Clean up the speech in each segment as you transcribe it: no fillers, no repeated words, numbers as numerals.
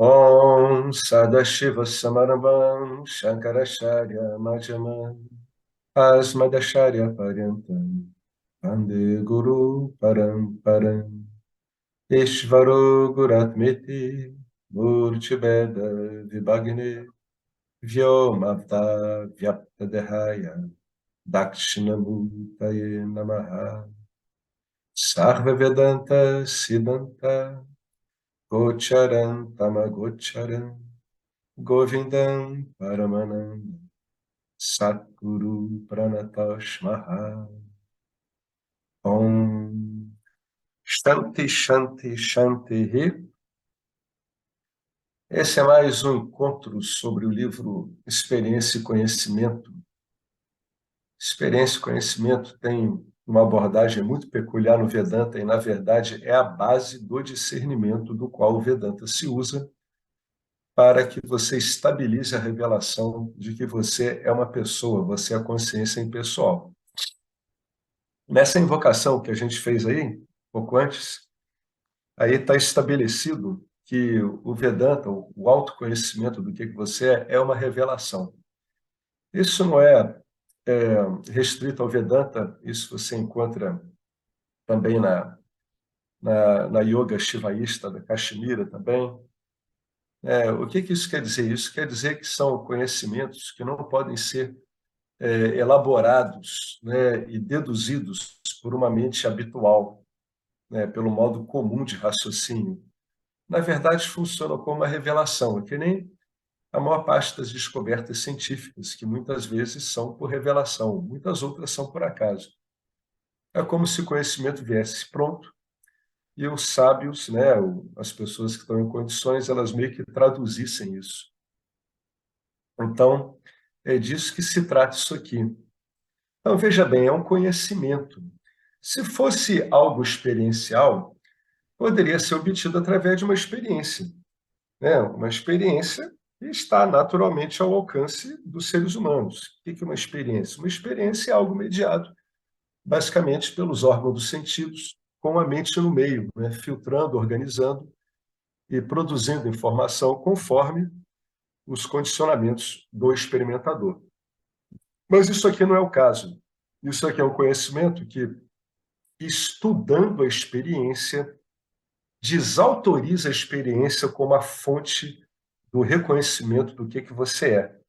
Om Sadashiva Samarabham Shankaracharya Madhyamam Asmadacharya Paryantam Vande Guru Paramparam Ishvaro Guratmiti Murtibeda Vibhagne Vyomavta Vyaptadehaya Dakshinamutaye Namaha Sarva Vedanta Siddhanta Gocharan Tamagocharan Govindam Paramananda Satguru Pranatosh Maha Om Shanti Shanti Shanti Re. Esse é mais um encontro sobre o livro Experiência e Conhecimento. Experiência e Conhecimento tem uma abordagem muito peculiar no Vedanta e, na verdade, é a base do discernimento do qual o Vedanta se usa para que você estabilize a revelação de que você é uma pessoa, você é a consciência impessoal. Nessa invocação que a gente fez aí, pouco antes, aí está estabelecido que o Vedanta, o autoconhecimento do que você é uma revelação. Isso não é restrito ao Vedanta, isso você encontra também na yoga shivaísta da Caxemira também. O que isso quer dizer? Isso quer dizer que são conhecimentos que não podem ser elaborados, né, e deduzidos por uma mente habitual, né, pelo modo comum de raciocínio. Na verdade, funcionam como uma revelação, que nem a maior parte das descobertas científicas, que muitas vezes são por revelação, muitas outras são por acaso. É como se o conhecimento viesse pronto e os sábios, né, as pessoas que estão em condições, elas meio que traduzissem isso. Então, é disso que se trata isso aqui. Então, veja bem, é um conhecimento. Se fosse algo experiencial, poderia ser obtido através de uma experiência, né? Uma experiência que está naturalmente ao alcance dos seres humanos. O que é uma experiência? Uma experiência é algo mediado, basicamente, pelos órgãos dos sentidos, com a mente no meio, né? Filtrando, organizando e produzindo informação conforme os condicionamentos do experimentador. Mas isso aqui não é o caso. Isso aqui é um conhecimento que, estudando a experiência, desautoriza a experiência como a fonte do reconhecimento do que você é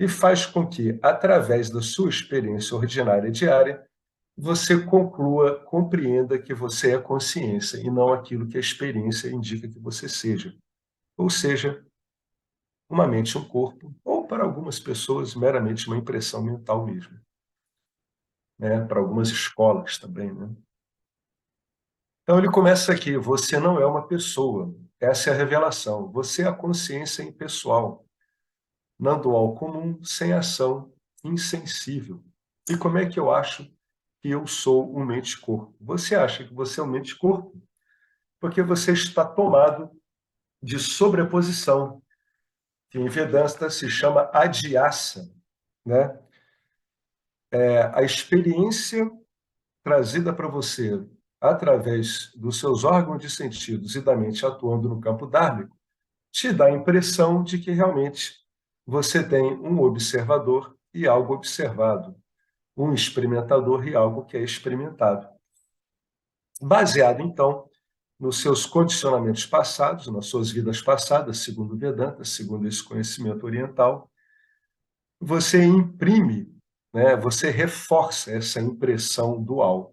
e faz com que, através da sua experiência ordinária diária, você conclua, compreenda que você é consciência e não aquilo que a experiência indica que você seja. Ou seja, uma mente e um corpo, ou para algumas pessoas, meramente uma impressão mental mesmo, né? Para algumas escolas também, né? Então ele começa aqui: você não é uma pessoa, essa é a revelação, você é a consciência impessoal, não dual comum, sem ação, insensível. E como é que eu acho que eu sou um mente-corpo? Você acha que você é um mente-corpo porque você está tomado de sobreposição, que em Vedanta se chama adhyasa, né? A experiência trazida para você através dos seus órgãos de sentidos e da mente atuando no campo dármico te dá a impressão de que realmente você tem um observador e algo observado, um experimentador e algo que é experimentado. Baseado, então, nos seus condicionamentos passados, nas suas vidas passadas, segundo Vedanta, segundo esse conhecimento oriental, você imprime, né, você reforça essa impressão dual.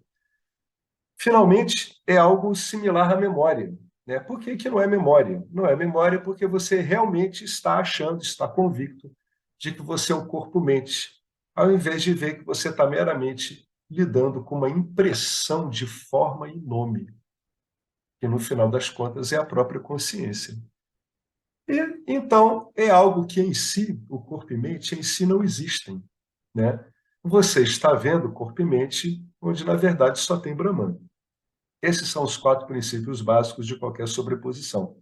Finalmente, é algo similar à memória, né? Por que que não é memória? Não é memória porque você realmente está achando, está convicto de que você é um corpo-mente, ao invés de ver que você está meramente lidando com uma impressão de forma e nome, que no final das contas é a própria consciência. E então é algo que em si, o corpo e mente em si não existem, né? Você está vendo corpo e mente onde na verdade só tem Brahman. Esses são os 4 princípios básicos de qualquer sobreposição.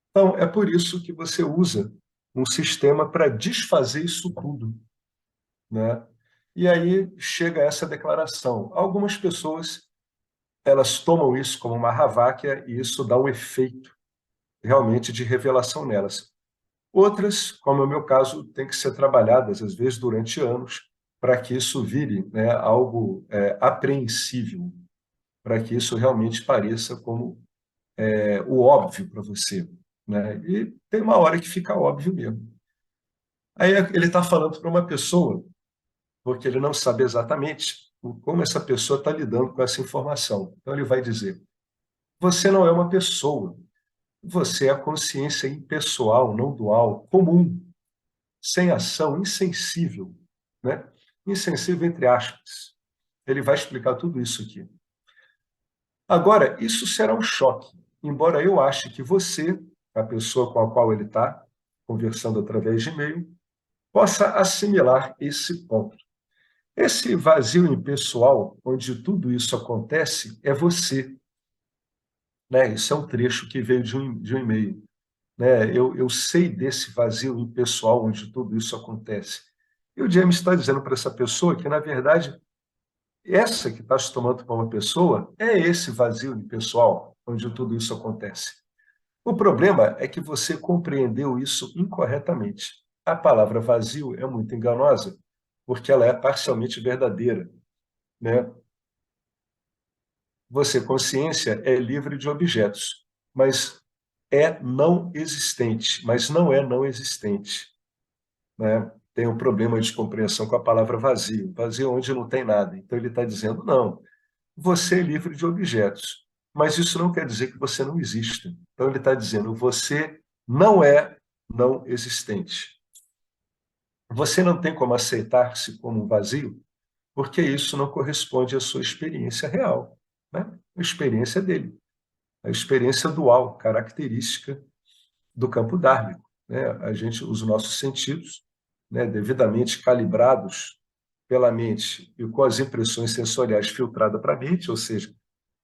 Então, é por isso que você usa um sistema para desfazer isso tudo, né? E aí chega essa declaração. Algumas pessoas, elas tomam isso como uma Mahavakya e isso dá um efeito realmente de revelação nelas. Outras, como é o meu caso, têm que ser trabalhadas, às vezes, durante anos, para que isso vire, né, algo apreensível, para que isso realmente pareça como o óbvio para você. Né? E tem uma hora que fica óbvio mesmo. Aí ele está falando para uma pessoa, porque ele não sabe exatamente como essa pessoa está lidando com essa informação. Então ele vai dizer: você não é uma pessoa, você é a consciência impessoal, não dual, comum, sem ação, insensível, né? Insensível entre aspas. Ele vai explicar tudo isso aqui. Agora, isso será um choque, embora eu ache que você, a pessoa com a qual ele está conversando através de e-mail, possa assimilar esse ponto. Esse vazio impessoal, onde tudo isso acontece, é você. Né? Isso é um trecho que veio de um e-mail. Né? Eu sei desse vazio impessoal onde tudo isso acontece. E o James está dizendo para essa pessoa que, na verdade, essa que está se tomando como uma pessoa é esse vazio impessoal onde tudo isso acontece. O problema é que você compreendeu isso incorretamente. A palavra vazio é muito enganosa, porque ela é parcialmente verdadeira. Né? Você, consciência, é livre de objetos, mas é não existente, mas não é não existente. Né? Tem um problema de compreensão com a palavra vazio, vazio onde não tem nada. Então ele está dizendo, não, você é livre de objetos, mas isso não quer dizer que você não existe. Então ele está dizendo, você não é não existente. Você não tem como aceitar-se como um vazio, porque isso não corresponde à sua experiência real, né? A experiência dele, a experiência dual, característica do campo dármico. Né? Os nossos sentidos, né, devidamente calibrados pela mente e com as impressões sensoriais filtradas para a mente, ou seja,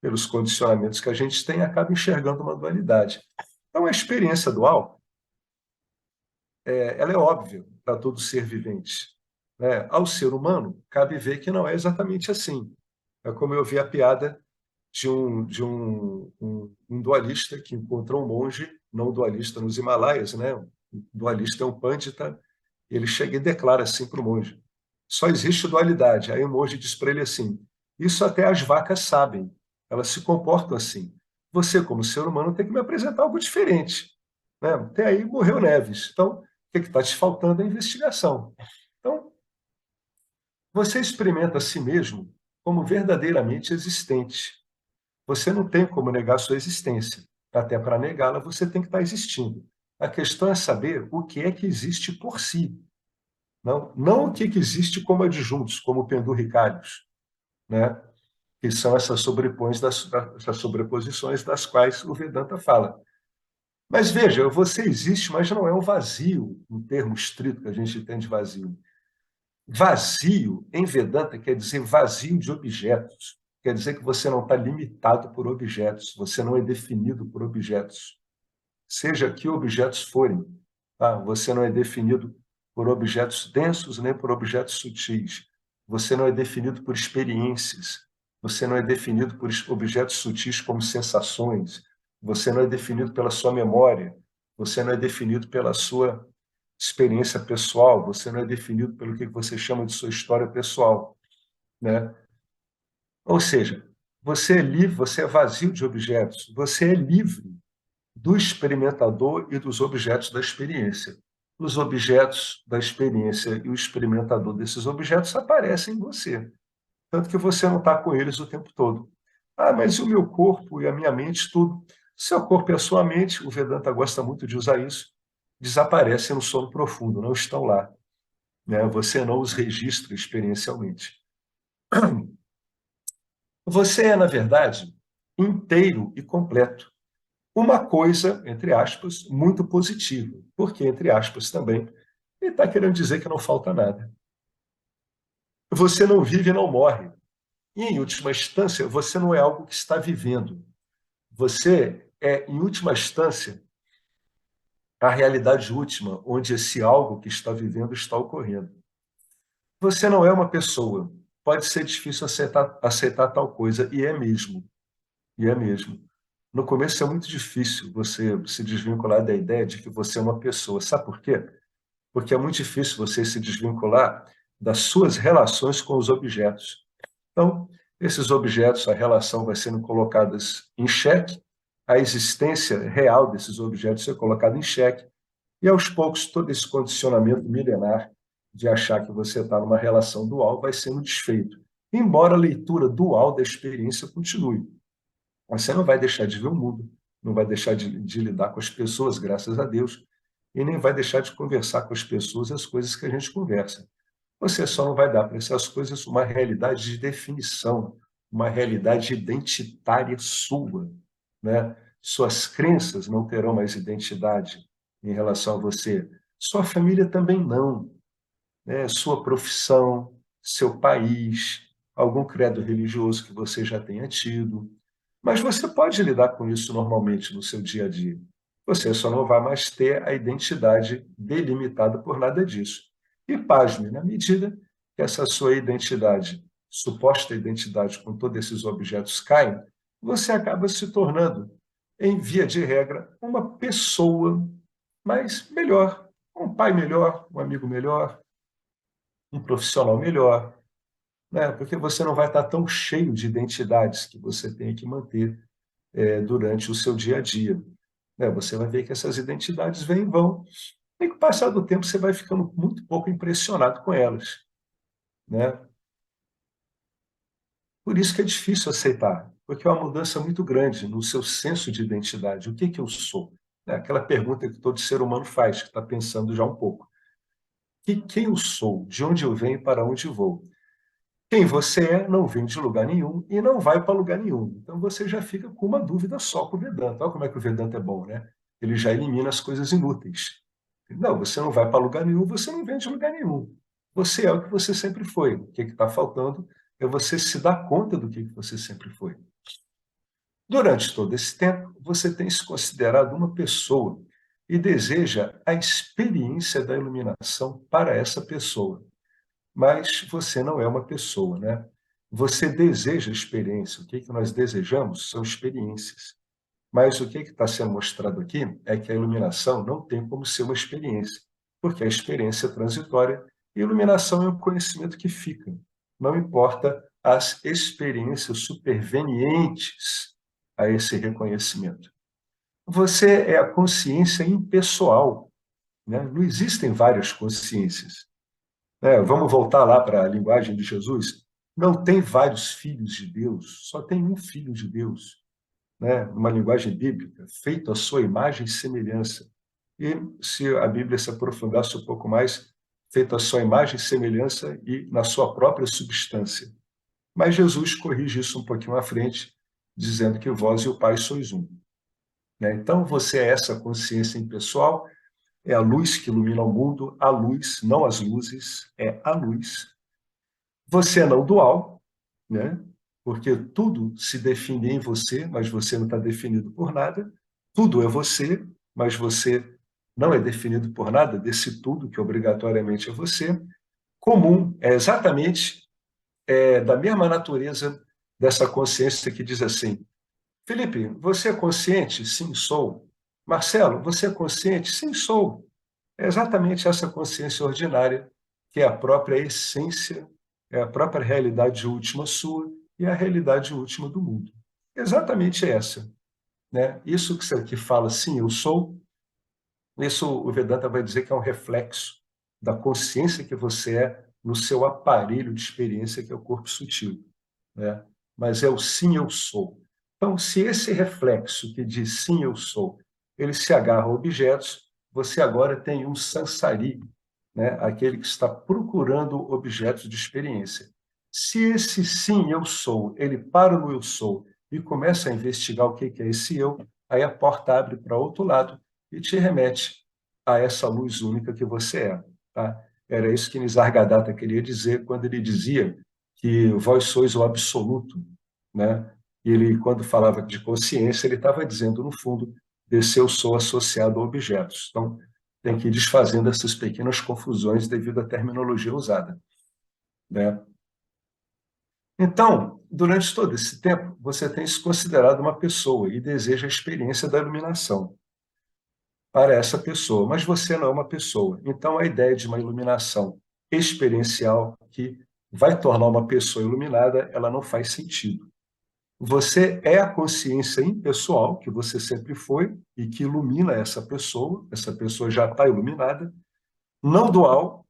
pelos condicionamentos que a gente tem, acaba enxergando uma dualidade. Então, a experiência dual, ela é óbvia para todo ser vivente. Né? Ao ser humano, cabe ver que não é exatamente assim. É como eu vi a piada de um dualista que encontrou um monge, não dualista nos Himalaias, né? O dualista é um pandita, ele chega e declara assim para o monge: só existe dualidade. Aí o monge diz para ele assim: isso até as vacas sabem, elas se comportam assim. Você, como ser humano, tem que me apresentar algo diferente. Né? Até aí morreu Neves. Então, o que está te faltando é investigação. Então, você experimenta a si mesmo como verdadeiramente existente. Você não tem como negar sua existência. Até para negá-la, você tem que estar existindo. A questão é saber o que é que existe por si. Não o que existe como adjuntos, como penduricalhos, né? Que são essas sobreposições das quais o Vedanta fala. Mas veja, você existe, mas não é um vazio, no termo estrito que a gente tem de vazio. Vazio, em Vedanta, quer dizer vazio de objetos. Quer dizer que você não está limitado por objetos, você não é definido por objetos. Seja que objetos forem. Tá? Você não é definido por objetos densos nem por objetos sutis. Você não é definido por experiências. Você não é definido por objetos sutis como sensações. Você não é definido pela sua memória. Você não é definido pela sua experiência pessoal. Você não é definido pelo que você chama de sua história pessoal. Né? Ou seja, você é livre, você é vazio de objetos. Você é livre do experimentador e dos objetos da experiência. Os objetos da experiência e o experimentador desses objetos aparecem em você, tanto que você não está com eles o tempo todo. Ah, mas e o meu corpo e a minha mente, tudo? Seu corpo e a sua mente, o Vedanta gosta muito de usar isso, desaparecem no sono profundo, não estão lá. Né? Você não os registra experiencialmente. Você é, na verdade, inteiro e completo. Uma coisa, entre aspas, muito positiva, porque, entre aspas, também, ele está querendo dizer que não falta nada. Você não vive e não morre. E, em última instância, você não é algo que está vivendo. Você é, em última instância, a realidade última, onde esse algo que está vivendo está ocorrendo. Você não é uma pessoa. Pode ser difícil aceitar tal coisa, e é mesmo. E é mesmo. No começo é muito difícil você se desvincular da ideia de que você é uma pessoa. Sabe por quê? Porque é muito difícil você se desvincular das suas relações com os objetos. Então, esses objetos, a relação vai sendo colocadas em xeque, a existência real desses objetos é colocada em xeque, e aos poucos todo esse condicionamento milenar de achar que você está numa relação dual vai sendo desfeito. Embora a leitura dual da experiência continue. Você não vai deixar de ver o mundo, não vai deixar de lidar com as pessoas, graças a Deus, e nem vai deixar de conversar com as pessoas as coisas que a gente conversa. Você só não vai dar para essas coisas uma realidade de definição, uma realidade identitária sua, né? Suas crenças não terão mais identidade em relação a você. Sua família também não, né? Sua profissão, seu país, algum credo religioso que você já tenha tido. Mas você pode lidar com isso normalmente no seu dia a dia. Você só não vai mais ter a identidade delimitada por nada disso. E pasme, na medida que essa sua identidade, suposta identidade com todos esses objetos caem, você acaba se tornando, em via de regra, uma pessoa mais melhor, um pai melhor, um amigo melhor, um profissional melhor, né? Porque você não vai estar tão cheio de identidades que você tem que manter durante o seu dia a dia, né? Você vai ver que essas identidades vêm e vão, e com o passar do tempo você vai ficando muito pouco impressionado com elas, né? Por isso que é difícil aceitar, porque é uma mudança muito grande no seu senso de identidade. O que que eu sou? É aquela pergunta que todo ser humano faz, que está pensando já um pouco. Quem eu sou? De onde eu venho e para onde vou? Quem você é não vem de lugar nenhum e não vai para lugar nenhum. Então você já fica com uma dúvida só com o Vedanta. Olha como é que o Vedanta é bom, né? Ele já elimina as coisas inúteis. Não, você não vai para lugar nenhum, você não vem de lugar nenhum. Você é o que você sempre foi. O que está faltando é você se dar conta do que você sempre foi. Durante todo esse tempo, você tem se considerado uma pessoa e deseja a experiência da iluminação para essa pessoa. Mas você não é uma pessoa, né? Você deseja experiência. O que que nós desejamos são experiências. Mas o que está sendo mostrado aqui é que a iluminação não tem como ser uma experiência, porque a experiência é transitória e a iluminação é um conhecimento que fica. Não importa as experiências supervenientes a esse reconhecimento. Você é a consciência impessoal, né? Não existem várias consciências. Vamos voltar lá para a linguagem de Jesus? Não tem vários filhos de Deus, só tem um filho de Deus, né? Numa linguagem bíblica, feito à sua imagem e semelhança. E se a Bíblia se aprofundasse um pouco mais, feito à sua imagem e semelhança e na sua própria substância. Mas Jesus corrige isso um pouquinho à frente, dizendo que vós e o Pai sois um, né? Então você é essa consciência impessoal, é a luz que ilumina o mundo, a luz, não as luzes, é a luz. Você é não dual, né? Porque tudo se define em você, mas você não está definido por nada. Tudo é você, mas você não é definido por nada desse tudo que obrigatoriamente é você. Comum é exatamente da mesma natureza dessa consciência que diz assim: Felipe, você é consciente? Sim, sou. Marcelo, você é consciente? Sim, sou. É exatamente essa consciência ordinária, que é a própria essência, é a própria realidade última sua e a realidade última do mundo. Exatamente essa, né? Isso que você aqui fala, sim, eu sou, isso o Vedanta vai dizer que é um reflexo da consciência que você é no seu aparelho de experiência, que é o corpo sutil, né? Mas é o sim, eu sou. Então, se esse reflexo que diz sim, eu sou, ele se agarra a objetos, você agora tem um sansari, né? Aquele que está procurando objetos de experiência. Se esse sim, eu sou, ele para no eu sou e começa a investigar o que é esse eu, aí a porta abre para outro lado e te remete a essa luz única que você é. Tá? Era isso que Nisargadatta queria dizer quando ele dizia que vós sois o absoluto, né? E ele, quando falava de consciência, ele estava dizendo, no fundo, desse eu sou associado a objetos. Então, tem que ir desfazendo essas pequenas confusões devido à terminologia usada, né? Então, durante todo esse tempo, você tem se considerado uma pessoa e deseja a experiência da iluminação para essa pessoa, mas você não é uma pessoa. Então, a ideia de uma iluminação experiencial que vai tornar uma pessoa iluminada, ela não faz sentido. Você é a consciência impessoal, que você sempre foi, e que ilumina essa pessoa já está iluminada, não dual,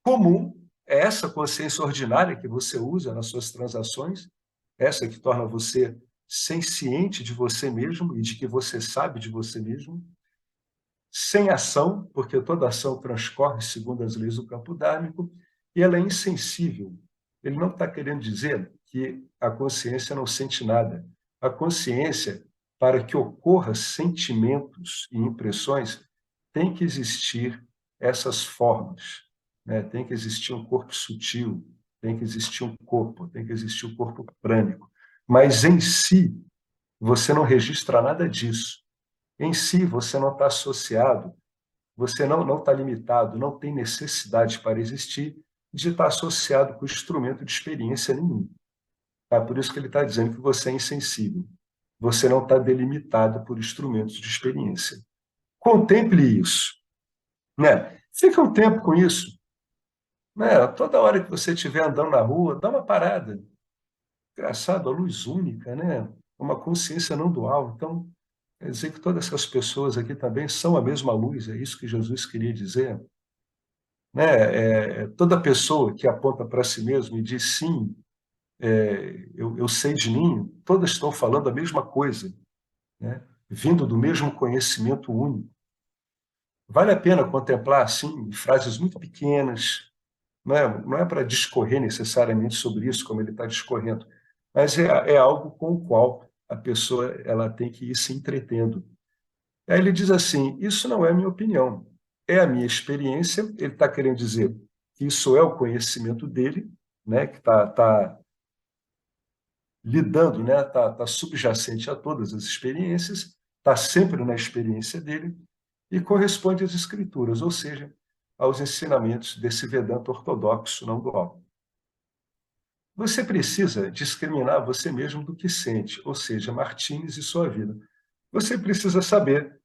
comum, é essa consciência ordinária que você usa nas suas transações, essa que torna você ciente de você mesmo e de que você sabe de você mesmo, sem ação, porque toda ação transcorre segundo as leis do campo dármico, e ela é insensível. Ele não está querendo dizer que a consciência não sente nada. A consciência, para que ocorra sentimentos e impressões, tem que existir essas formas, né? Tem que existir um corpo sutil, tem que existir um corpo, tem que existir um corpo prânico. Mas em si, você não registra nada disso. Em si, você não está associado, você não está limitado, não tem necessidade para existir de estar associado com instrumento de experiência nenhum. Tá? Por isso que ele está dizendo que você é insensível. Você não está delimitado por instrumentos de experiência. Contemple isso. Né? Fica um tempo com isso. Né? Toda hora que você estiver andando na rua, dá uma parada. Engraçado, a luz única, né? Uma consciência não dual. Então, quer dizer que todas essas pessoas aqui também são a mesma luz, é isso que Jesus queria dizer. Né? Toda pessoa que aponta para si mesmo e diz sim, eu sei de mim, todas estão falando a mesma coisa, né? Vindo do mesmo conhecimento único. Vale a pena contemplar, assim, frases muito pequenas, não é para discorrer necessariamente sobre isso, como ele está discorrendo, mas é algo com o qual a pessoa ela tem que ir se entretendo. Aí ele diz assim: isso não é a minha opinião, é a minha experiência. Ele está querendo dizer que isso é o conhecimento dele, né, que está lidando, né, tá subjacente a todas as experiências, está sempre na experiência dele e corresponde às escrituras, ou seja, aos ensinamentos desse Vedanta ortodoxo não dual. Você precisa discriminar você mesmo do que sente, ou seja, Martínez e sua vida. Você precisa saber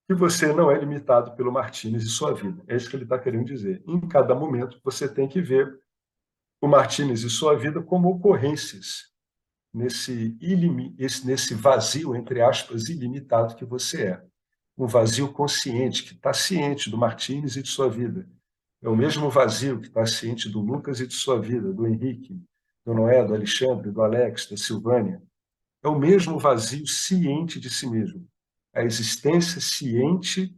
que você não é limitado pelo Martínez e sua vida. É isso que ele está querendo dizer. Em cada momento, você tem que ver o Martínez e sua vida como ocorrências nesse vazio, entre aspas, ilimitado que você é. Um vazio consciente, que está ciente do Martínez e de sua vida. É o mesmo vazio que está ciente do Lucas e de sua vida, do Henrique, do Noé, do Alexandre, do Alex, da Silvânia. É o mesmo vazio ciente de si mesmo. A existência ciente,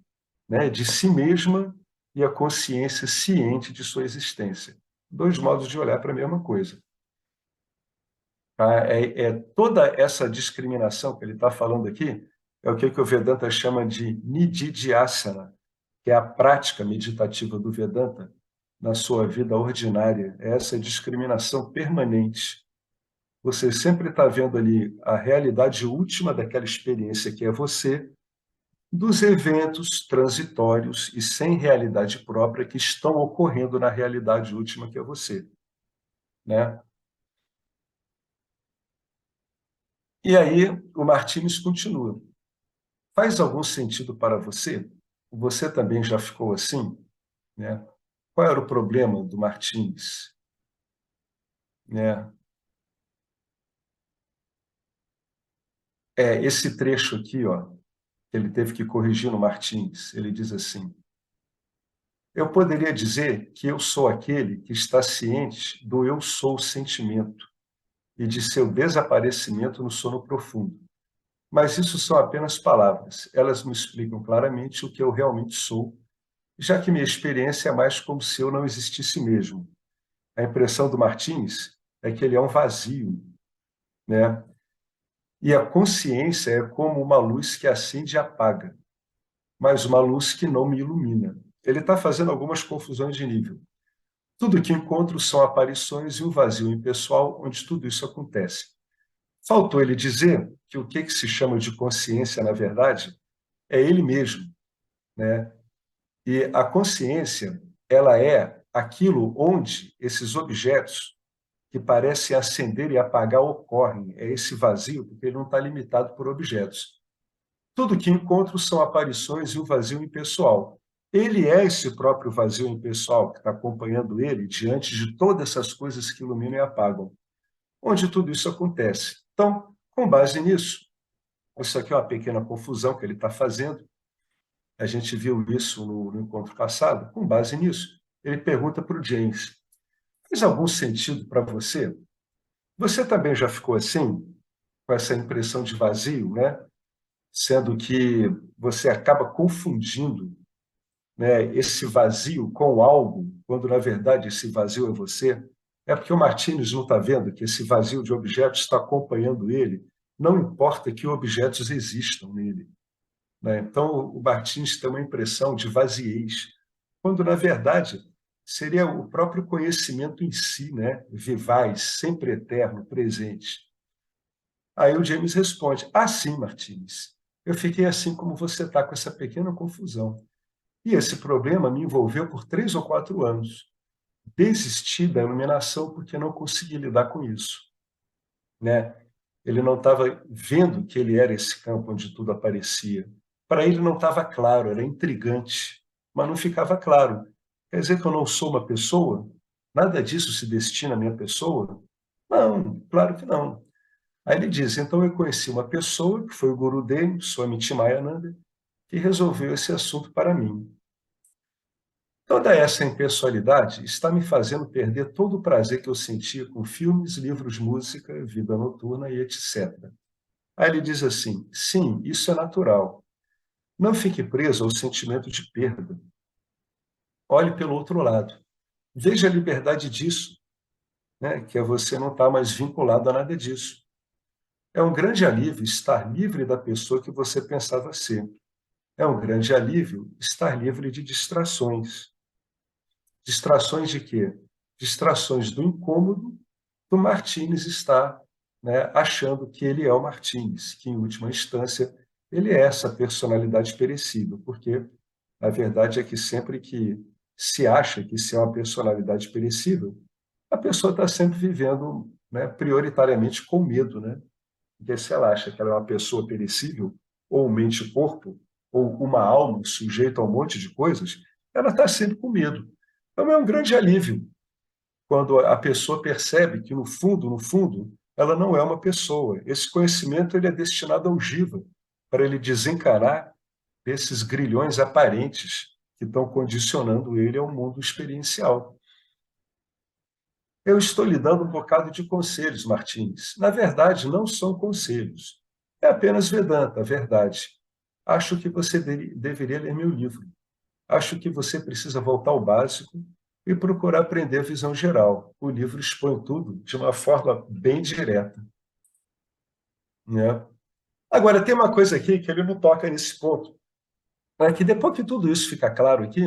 né, de si mesma e a consciência ciente de sua existência. Dois modos de olhar para a mesma coisa. Tá? Toda essa discriminação que ele está falando aqui é o que o Vedanta chama de nididhyasana, que é a prática meditativa do Vedanta na sua vida ordinária. É essa discriminação permanente. Você sempre está vendo ali a realidade última daquela experiência que é você, dos eventos transitórios e sem realidade própria que estão ocorrendo na realidade última que é você, né? E aí o Martínez continua. Faz algum sentido para você? Você também já ficou assim, né? Qual era o problema do Martínez, né? Esse trecho aqui, ó, que ele teve que corrigir no Martínez. Ele diz assim: eu poderia dizer que eu sou aquele que está ciente do eu sou sentimento e de seu desaparecimento no sono profundo. Mas isso são apenas palavras. Elas me explicam claramente o que eu realmente sou, já que minha experiência é mais como se eu não existisse mesmo. A impressão do Martins é que ele é um vazio, né? E a consciência é como uma luz que acende e apaga, mas uma luz que não me ilumina. Ele está fazendo algumas confusões de nível. Tudo que encontro são aparições e um vazio impessoal onde tudo isso acontece. Faltou ele dizer que o que se chama de consciência, na verdade, é ele mesmo, né? E a consciência, ela é aquilo onde esses objetos que parecem acender e apagar ocorrem. É esse vazio, porque ele não está limitado por objetos. Tudo que encontro são aparições e o vazio impessoal. Ele é esse próprio vazio impessoal que está acompanhando ele diante de todas essas coisas que iluminam e apagam. Onde tudo isso acontece. Então, com base nisso, isso aqui é uma pequena confusão que ele está fazendo, a gente viu isso no encontro passado, com base nisso, ele pergunta para o James, faz algum sentido para você? Você também já ficou assim, com essa impressão de vazio, né? Sendo que você acaba confundindo, né, esse vazio com algo, quando na verdade esse vazio é você? É porque o Martínez não está vendo que esse vazio de objetos está acompanhando ele, não importa que objetos existam nele, né? Então, o Martins tem uma impressão de vaziez, quando, na verdade, seria o próprio conhecimento em si, né? Vivaz, sempre eterno, presente. Aí o James responde, sim, Martins, eu fiquei assim como você está, com essa pequena confusão. E esse problema me envolveu por 3 ou 4 anos. Desisti da iluminação porque não consegui lidar com isso, né? Ele não estava vendo que ele era esse campo onde tudo aparecia. Para ele não estava claro, era intrigante, mas não ficava claro. Quer dizer que eu não sou uma pessoa? Nada disso se destina à minha pessoa? Não, claro que não. Aí ele diz, então eu conheci uma pessoa, que foi o guru dele, Swami Chimayananda, que resolveu esse assunto para mim. Toda essa impessoalidade está me fazendo perder todo o prazer que eu sentia com filmes, livros, música, vida noturna e etc. Aí ele diz assim, sim, isso é natural. Não fique preso ao sentimento de perda. Olhe pelo outro lado. Veja a liberdade disso, né? Que é você não estar mais vinculado a nada disso. É um grande alívio estar livre da pessoa que você pensava ser. É um grande alívio estar livre de distrações. Distrações de quê? Distrações do incômodo do Martínez estar, né, achando que ele é o Martínez, que, em última instância, ele é essa personalidade perecível, porque a verdade é que sempre que se acha que se é uma personalidade perecível, a pessoa está sempre vivendo, né, prioritariamente com medo, né? Porque se ela acha que ela é uma pessoa perecível, ou mente-corpo, ou uma alma sujeita a um monte de coisas, ela está sempre com medo. Então é um grande alívio quando a pessoa percebe que, no fundo, ela não é uma pessoa. Esse conhecimento ele é destinado ao Jiva, para ele desencanar desses grilhões aparentes que estão condicionando ele ao mundo experiencial. Eu estou lhe dando um bocado de conselhos, Martins. Na verdade, não são conselhos. É apenas Vedanta, a verdade. Acho que você deveria ler meu livro. Acho que você precisa voltar ao básico e procurar aprender a visão geral. O livro expõe tudo de uma forma bem direta, né? Agora, tem uma coisa aqui que ele não toca nesse ponto. É que depois que tudo isso fica claro aqui,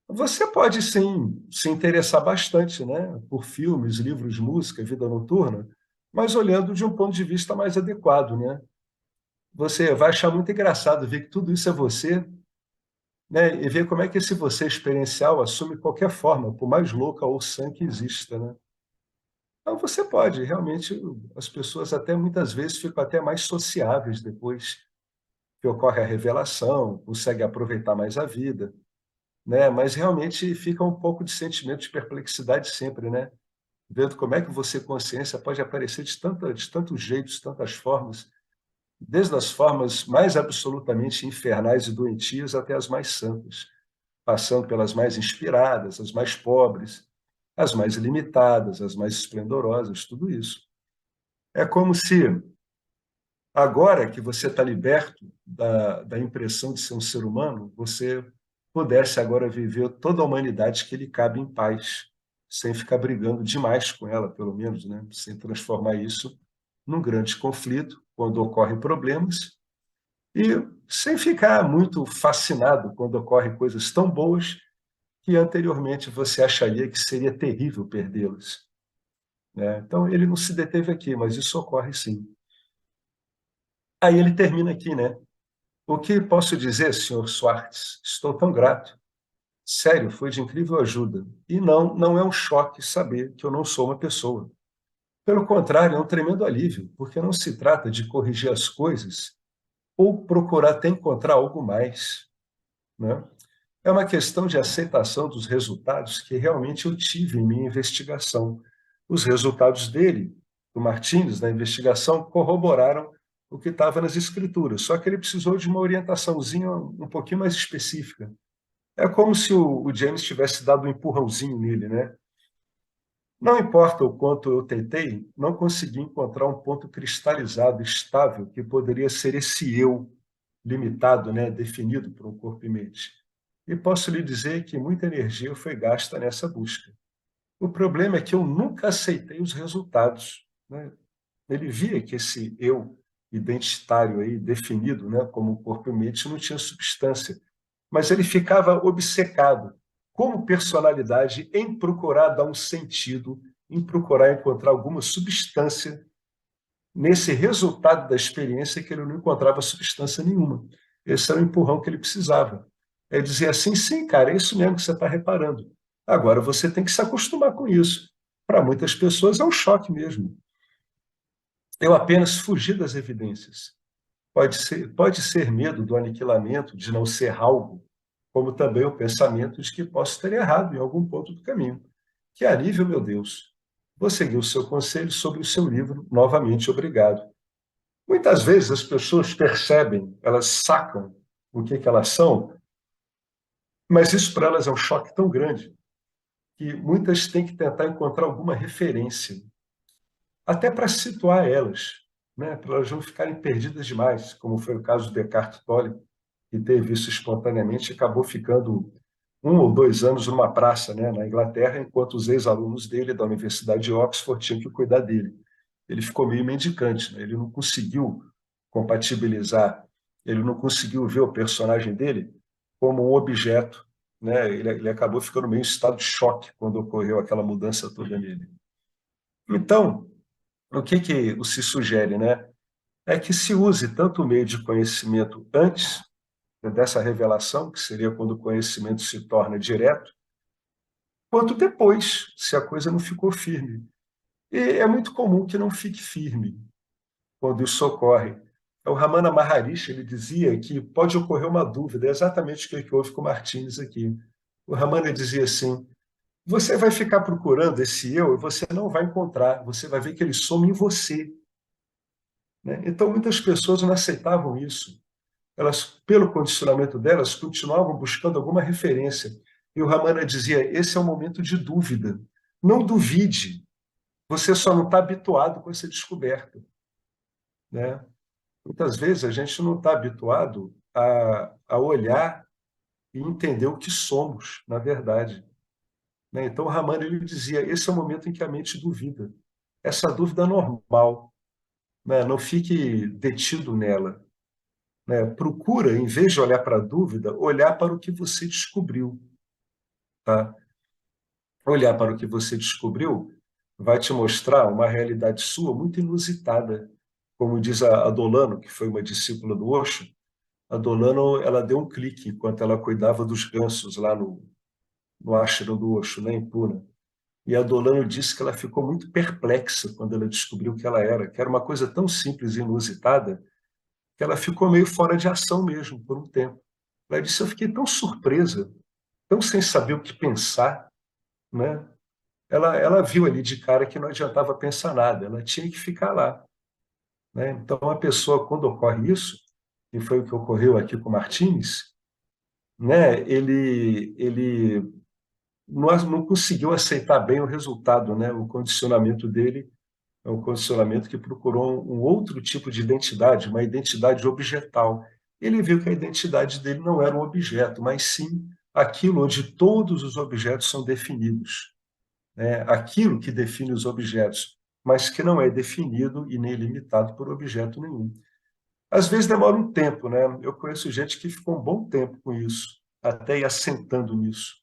você pode sim se interessar bastante, né, por filmes, livros, música, vida noturna, mas olhando de um ponto de vista mais adequado, né? Você vai achar muito engraçado ver que tudo isso é você, né, e ver como é que esse você experiencial assume qualquer forma, por mais louca ou sã que exista, né? Então você pode, realmente, as pessoas até muitas vezes ficam até mais sociáveis depois que ocorre a revelação, conseguem aproveitar mais a vida, né? Mas realmente fica um pouco de sentimento de perplexidade sempre, né? Vendo como é que você, consciência, pode aparecer de tantos jeitos, tantas formas, desde as formas mais absolutamente infernais e doentias até as mais santas, passando pelas mais inspiradas, as mais pobres, as mais limitadas, as mais esplendorosas, tudo isso. É como se, agora que você está liberto da impressão de ser um ser humano, você pudesse agora viver toda a humanidade que lhe cabe em paz, sem ficar brigando demais com ela, pelo menos, né? Sem transformar isso num grande conflito, quando ocorrem problemas, e sem ficar muito fascinado quando ocorrem coisas tão boas que anteriormente você acharia que seria terrível perdê-las, né? Então, ele não se deteve aqui, mas isso ocorre sim. Aí ele termina aqui, né? O que posso dizer, senhor Swartz? Estou tão grato. Sério, foi de incrível ajuda. E não, não é um choque saber que eu não sou uma pessoa. Pelo contrário, é um tremendo alívio, porque não se trata de corrigir as coisas ou procurar até encontrar algo mais, né? É uma questão de aceitação dos resultados que realmente eu tive em minha investigação. Os resultados dele, do Martins, na investigação, corroboraram o que estava nas escrituras, só que ele precisou de uma orientaçãozinha um pouquinho mais específica. É como se o James tivesse dado um empurrãozinho nele, né? Não importa o quanto eu tentei, não consegui encontrar um ponto cristalizado, estável, que poderia ser esse eu limitado, né, definido por um corpo e mente. E posso lhe dizer que muita energia foi gasta nessa busca. O problema é que eu nunca aceitei os resultados, né? Ele via que esse eu identitário aí definido, né, como corpo e mente não tinha substância, mas ele ficava obcecado como personalidade em procurar dar um sentido, em procurar encontrar alguma substância nesse resultado da experiência que ele não encontrava substância nenhuma. Esse era o empurrão que ele precisava. É dizer assim, sim, cara, é isso mesmo que você está reparando. Agora você tem que se acostumar com isso. Para muitas pessoas é um choque mesmo. Eu apenas fugi das evidências. Pode ser medo do aniquilamento, de não ser algo, como também o pensamento de que posso ter errado em algum ponto do caminho. Que alívio, meu Deus! Vou seguir o seu conselho sobre o seu livro. Novamente, obrigado. Muitas vezes as pessoas percebem, elas sacam o que elas são, mas isso para elas é um choque tão grande que muitas têm que tentar encontrar alguma referência, até para situar elas, né? Para elas não ficarem perdidas demais, como foi o caso do Descartes Tolle, que teve isso espontaneamente e acabou ficando 1 ou 2 anos numa praça, né, na Inglaterra, enquanto os ex-alunos dele da Universidade de Oxford tinham que cuidar dele. Ele ficou meio mendicante, né? Ele não conseguiu compatibilizar, ele não conseguiu ver o personagem dele como um objeto, né? Ele acabou ficando meio em estado de choque quando ocorreu aquela mudança toda nele. Então, o que se sugere, né? É que se use tanto o meio de conhecimento antes dessa revelação, que seria quando o conhecimento se torna direto, quanto depois, se a coisa não ficou firme. E é muito comum que não fique firme quando isso ocorre. O Ramana Maharishi ele dizia que pode ocorrer uma dúvida, é exatamente o que houve com o Martins aqui. O Ramana dizia assim: você vai ficar procurando esse eu e você não vai encontrar, você vai ver que ele some em você. Né? Então, muitas pessoas não aceitavam isso. Elas, pelo condicionamento delas, continuavam buscando alguma referência. E o Ramana dizia: esse é um momento de dúvida. Não duvide, você só não está habituado com essa descoberta. Né? Muitas vezes a gente não está habituado a olhar e entender o que somos, na verdade. Né? Então, o Ramana ele dizia: esse é o momento em que a mente duvida. Essa dúvida é normal, né? Não fique detido nela. Né? Procura, em vez de olhar para a dúvida, olhar para o que você descobriu. Tá? Olhar para o que você descobriu vai te mostrar uma realidade sua muito inusitada. Como diz a Dolano, que foi uma discípula do Osho, a Dolano ela deu um clique enquanto ela cuidava dos gansos lá no ashram do Osho, né, em Pune. E a Dolano disse que ela ficou muito perplexa quando ela descobriu que era uma coisa tão simples e inusitada, que ela ficou meio fora de ação mesmo por um tempo. Ela disse: eu fiquei tão surpresa, tão sem saber o que pensar, né? Ela viu ali de cara que não adiantava pensar nada, ela tinha que ficar lá, né? Então, a pessoa, quando ocorre isso, e foi o que ocorreu aqui com Martins, né? Ele não conseguiu aceitar bem o resultado, né? O condicionamento dele é um condicionamento que procurou um outro tipo de identidade, uma identidade objetal. Ele viu que a identidade dele não era um objeto, mas sim aquilo onde todos os objetos são definidos, né? Aquilo que define os objetos, mas que não é definido e nem limitado por objeto nenhum. Às vezes demora um tempo, né? Eu conheço gente que ficou um bom tempo com isso, até ir assentando nisso.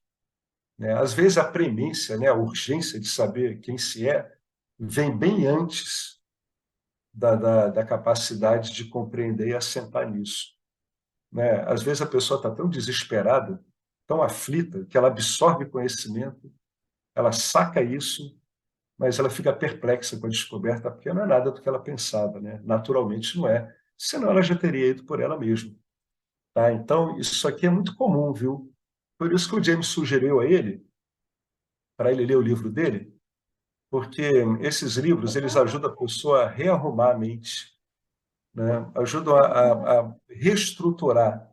Né? Às vezes a premência, né, a urgência de saber quem se é, vem bem antes da capacidade de compreender e assentar nisso. Né? Às vezes a pessoa está tão desesperada, tão aflita, que ela absorve conhecimento, ela saca isso, mas ela fica perplexa com a descoberta, porque não é nada do que ela pensava, né? Naturalmente não é, senão ela já teria ido por ela mesma. Tá? Então, isso aqui é muito comum, viu? Por isso que o James sugeriu a ele, para ele ler o livro dele, porque esses livros eles ajudam a pessoa a rearrumar a mente, né? Ajudam a reestruturar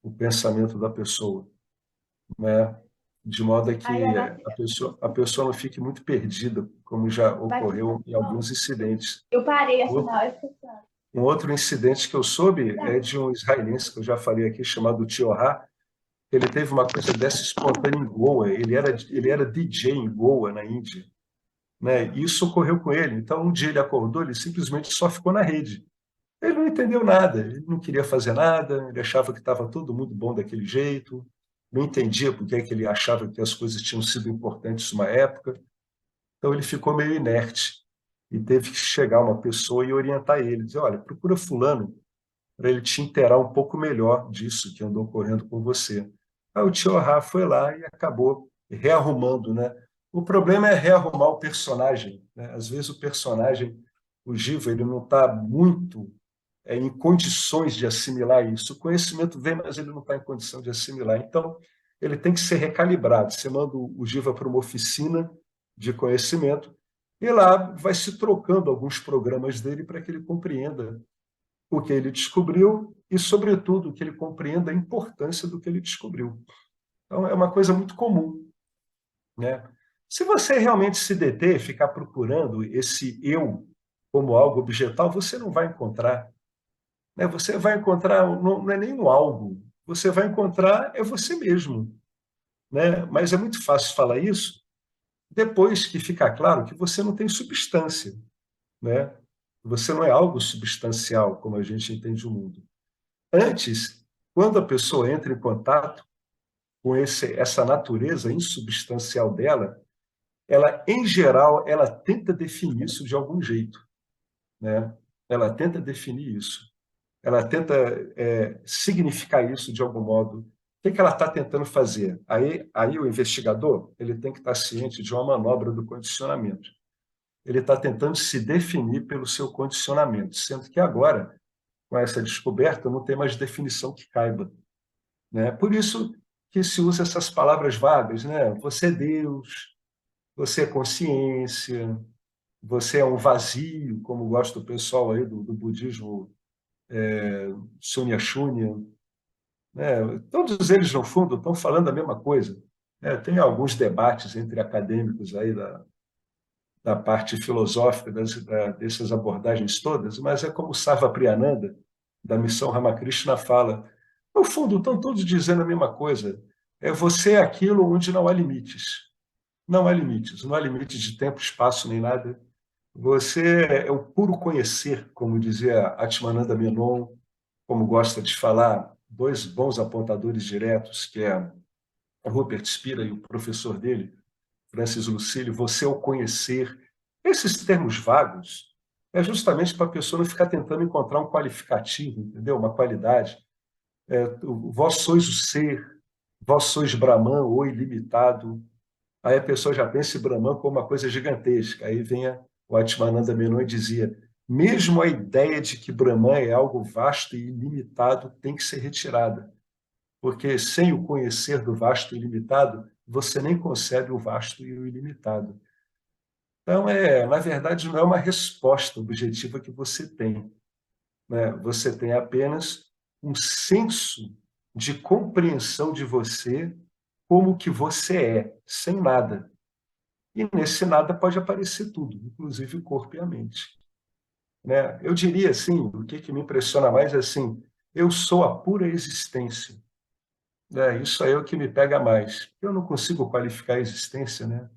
o pensamento da pessoa, né? De modo Ai, que a pessoa não fique muito perdida, como já ocorreu em alguns incidentes. eu parei assim Outro- na hora escutando. Um outro incidente que eu soube é de um israelense, que eu já falei aqui, chamado Tiohá. Ele teve uma coisa dessa espontânea em Goa. Ele era DJ em Goa, na Índia, né? E isso ocorreu com ele. Então, um dia ele acordou, ele simplesmente só ficou na rede. Ele não entendeu nada, ele não queria fazer nada, ele achava que estava todo mundo bom daquele jeito, não entendia por que é que ele achava que as coisas tinham sido importantes numa época. Então, ele ficou meio inerte e teve que chegar uma pessoa e orientar ele, dizer, olha, procura fulano para ele te inteirar um pouco melhor disso que andou ocorrendo com você. Aí o tio Rá foi lá e acabou rearrumando, né? O problema é rearrumar o personagem, né? Às vezes o personagem, o Giva, ele não está muito em condições de assimilar isso. O conhecimento vem, mas ele não está em condição de assimilar. Então, ele tem que ser recalibrado. Você manda o Giva para uma oficina de conhecimento e lá vai se trocando alguns programas dele para que ele compreenda o que ele descobriu e, sobretudo, que ele compreenda a importância do que ele descobriu. Então, é uma coisa muito comum, né? Se você realmente se deter, ficar procurando esse eu como algo objetal, você não vai encontrar, né? Você vai encontrar, não é nem um algo, você vai encontrar é você mesmo, né? Mas é muito fácil falar isso depois que ficar claro que você não tem substância, né? Você não é algo substancial, como a gente entende o mundo. Antes, quando a pessoa entra em contato com essa natureza insubstancial dela, ela, em geral, ela tenta definir isso de algum jeito, né? Ela tenta definir isso. Ela tenta significar isso de algum modo. O que ela está tentando fazer? Aí o investigador ele tem que estar ciente de uma manobra do condicionamento. Ele está tentando se definir pelo seu condicionamento, sendo que agora, com essa descoberta, não tem mais definição que caiba, né? Por isso que se usa essas palavras vagas, né? Você é Deus, você é consciência, você é um vazio, como gosta o pessoal aí do budismo Sunya Shunya, né? Todos eles, no fundo, estão falando a mesma coisa, né? Tem alguns debates entre acadêmicos aí da parte filosófica dessas abordagens todas, mas é como o Sarva Priyananda, da missão Ramakrishna, fala. No fundo, estão todos dizendo a mesma coisa. É você é aquilo onde não há limites. Não há limites. Não há limites de tempo, espaço, nem nada. Você é o puro conhecer, como dizia Atmananda Menon, como gosta de falar, dois bons apontadores diretos, que é Rupert Spira e o professor dele, Francis Lucille, você é o conhecer. Esses termos vagos é justamente para a pessoa não ficar tentando encontrar um qualificativo, entendeu? Uma qualidade. Vós sois o ser, vós sois Brahman, o ilimitado. Aí a pessoa já pensa em Brahman como uma coisa gigantesca. Aí vem o Atmananda Menon e dizia, mesmo a ideia de que Brahman é algo vasto e ilimitado tem que ser retirada, porque sem o conhecer do vasto e ilimitado, você nem concebe o vasto e o ilimitado. Então, na verdade, não é uma resposta objetiva que você tem, né? Você tem apenas um senso de compreensão de você como que você é, sem nada. E nesse nada pode aparecer tudo, inclusive o corpo e a mente, né? Eu diria assim, o que me impressiona mais é assim, eu sou a pura existência. Isso aí é o que me pega mais. Eu não consigo qualificar a existência, né?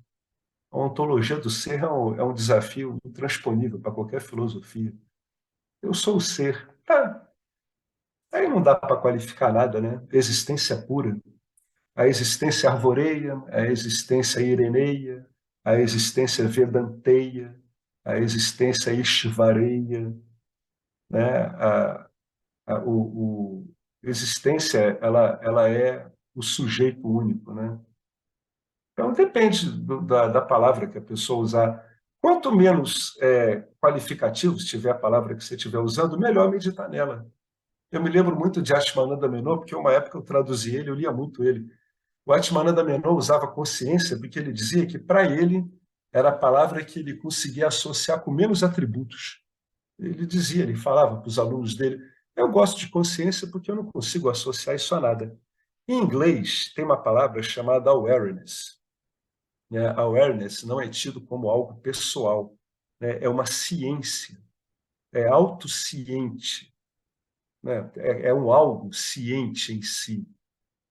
A ontologia do ser é um desafio intransponível para qualquer filosofia. Eu sou o ser. Tá, aí não dá para qualificar nada, né? Existência pura. A existência arvoreia, a existência ireneia, a existência vedanteia, a existência ishvareia, né? A existência ela é o sujeito único, né? Então, depende da palavra que a pessoa usar. Quanto menos qualificativos tiver a palavra que você estiver usando, melhor meditar nela. Eu me lembro muito de Atmananda Menon, porque uma época eu traduzi ele, eu lia muito ele. O Atmananda Menon usava consciência porque ele dizia que, para ele, era a palavra que ele conseguia associar com menos atributos. Ele dizia, ele falava para os alunos dele, eu gosto de consciência porque eu não consigo associar isso a nada. Em inglês, tem uma palavra chamada awareness. Né? Awareness não é tido como algo pessoal, né? É uma ciência, é autociente, né? É um algo ciente em si.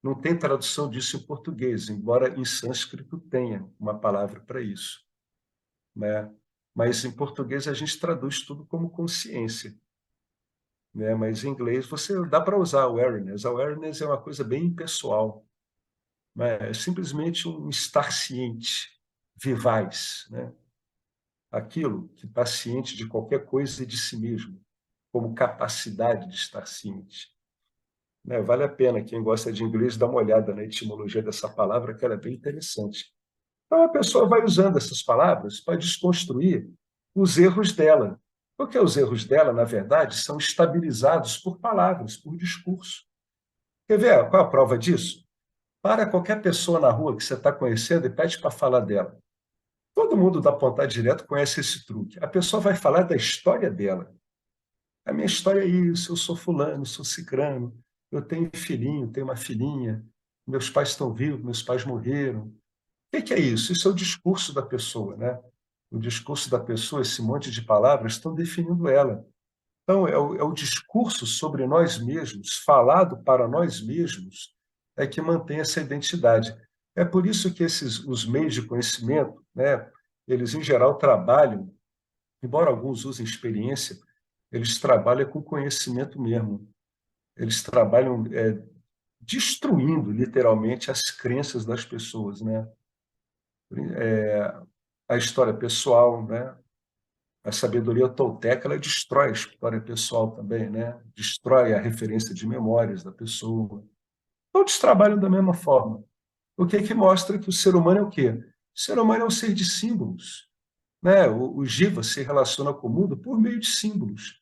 Não tem tradução disso em português, embora em sânscrito tenha uma palavra para isso, né? Mas em português a gente traduz tudo como consciência, né? Mas em inglês você dá para usar awareness. Awareness é uma coisa bem impessoal, né? É simplesmente um estar ciente, vivaz, né? Aquilo que está ciente de qualquer coisa e de si mesmo, como capacidade de estar ciente. Né? Vale a pena, quem gosta de inglês, dar uma olhada na etimologia dessa palavra, que ela é bem interessante. Então, a pessoa vai usando essas palavras para desconstruir os erros dela. Porque os erros dela, na verdade, são estabilizados por palavras, por discurso. Quer ver qual é a prova disso? Para qualquer pessoa na rua que você está conhecendo e pede para falar dela. Todo mundo da Ponta Direto conhece esse truque. A pessoa vai falar da história dela. A minha história é isso, eu sou fulano, sou cicrano, eu tenho filhinho, tenho uma filhinha, meus pais estão vivos, meus pais morreram. O que é isso? Isso é o discurso da pessoa, né? O discurso da pessoa, esse monte de palavras, estão definindo ela. Então, é o discurso sobre nós mesmos, falado para nós mesmos, é que mantém essa identidade. É por isso que os meios de conhecimento, né, eles, em geral, trabalham, embora alguns usem experiência, eles trabalham com conhecimento mesmo. Eles trabalham destruindo, literalmente, as crenças das pessoas, né? A história pessoal, né? A sabedoria tolteca, ela destrói a história pessoal também, né? Destrói a referência de memórias da pessoa. Todos trabalham da mesma forma. O que mostra que o ser humano é o quê? O ser humano é um ser de símbolos, né? O Jiva se relaciona com o mundo por meio de símbolos.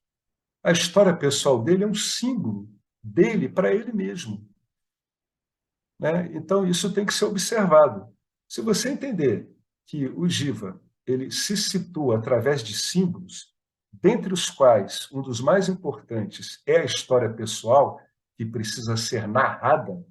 A história pessoal dele é um símbolo dele para ele mesmo, né? Então, isso tem que ser observado. Se você entender que o Jiva ele se situa através de símbolos, dentre os quais um dos mais importantes é a história pessoal, que precisa ser narrada,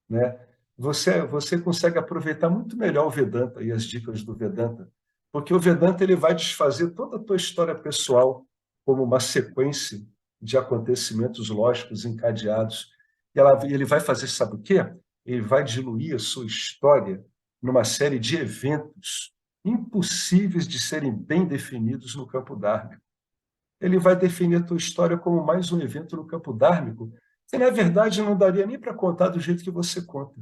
né? Você consegue aproveitar muito melhor o Vedanta e as dicas do Vedanta, porque o Vedanta ele vai desfazer toda a tua história pessoal como uma sequência de acontecimentos lógicos encadeados. Ele vai fazer, sabe o quê? Ele vai diluir a sua história numa série de eventos impossíveis de serem bem definidos no campo dármico. Ele vai definir a tua história como mais um evento no campo dármico, que na verdade não daria nem para contar do jeito que você conta.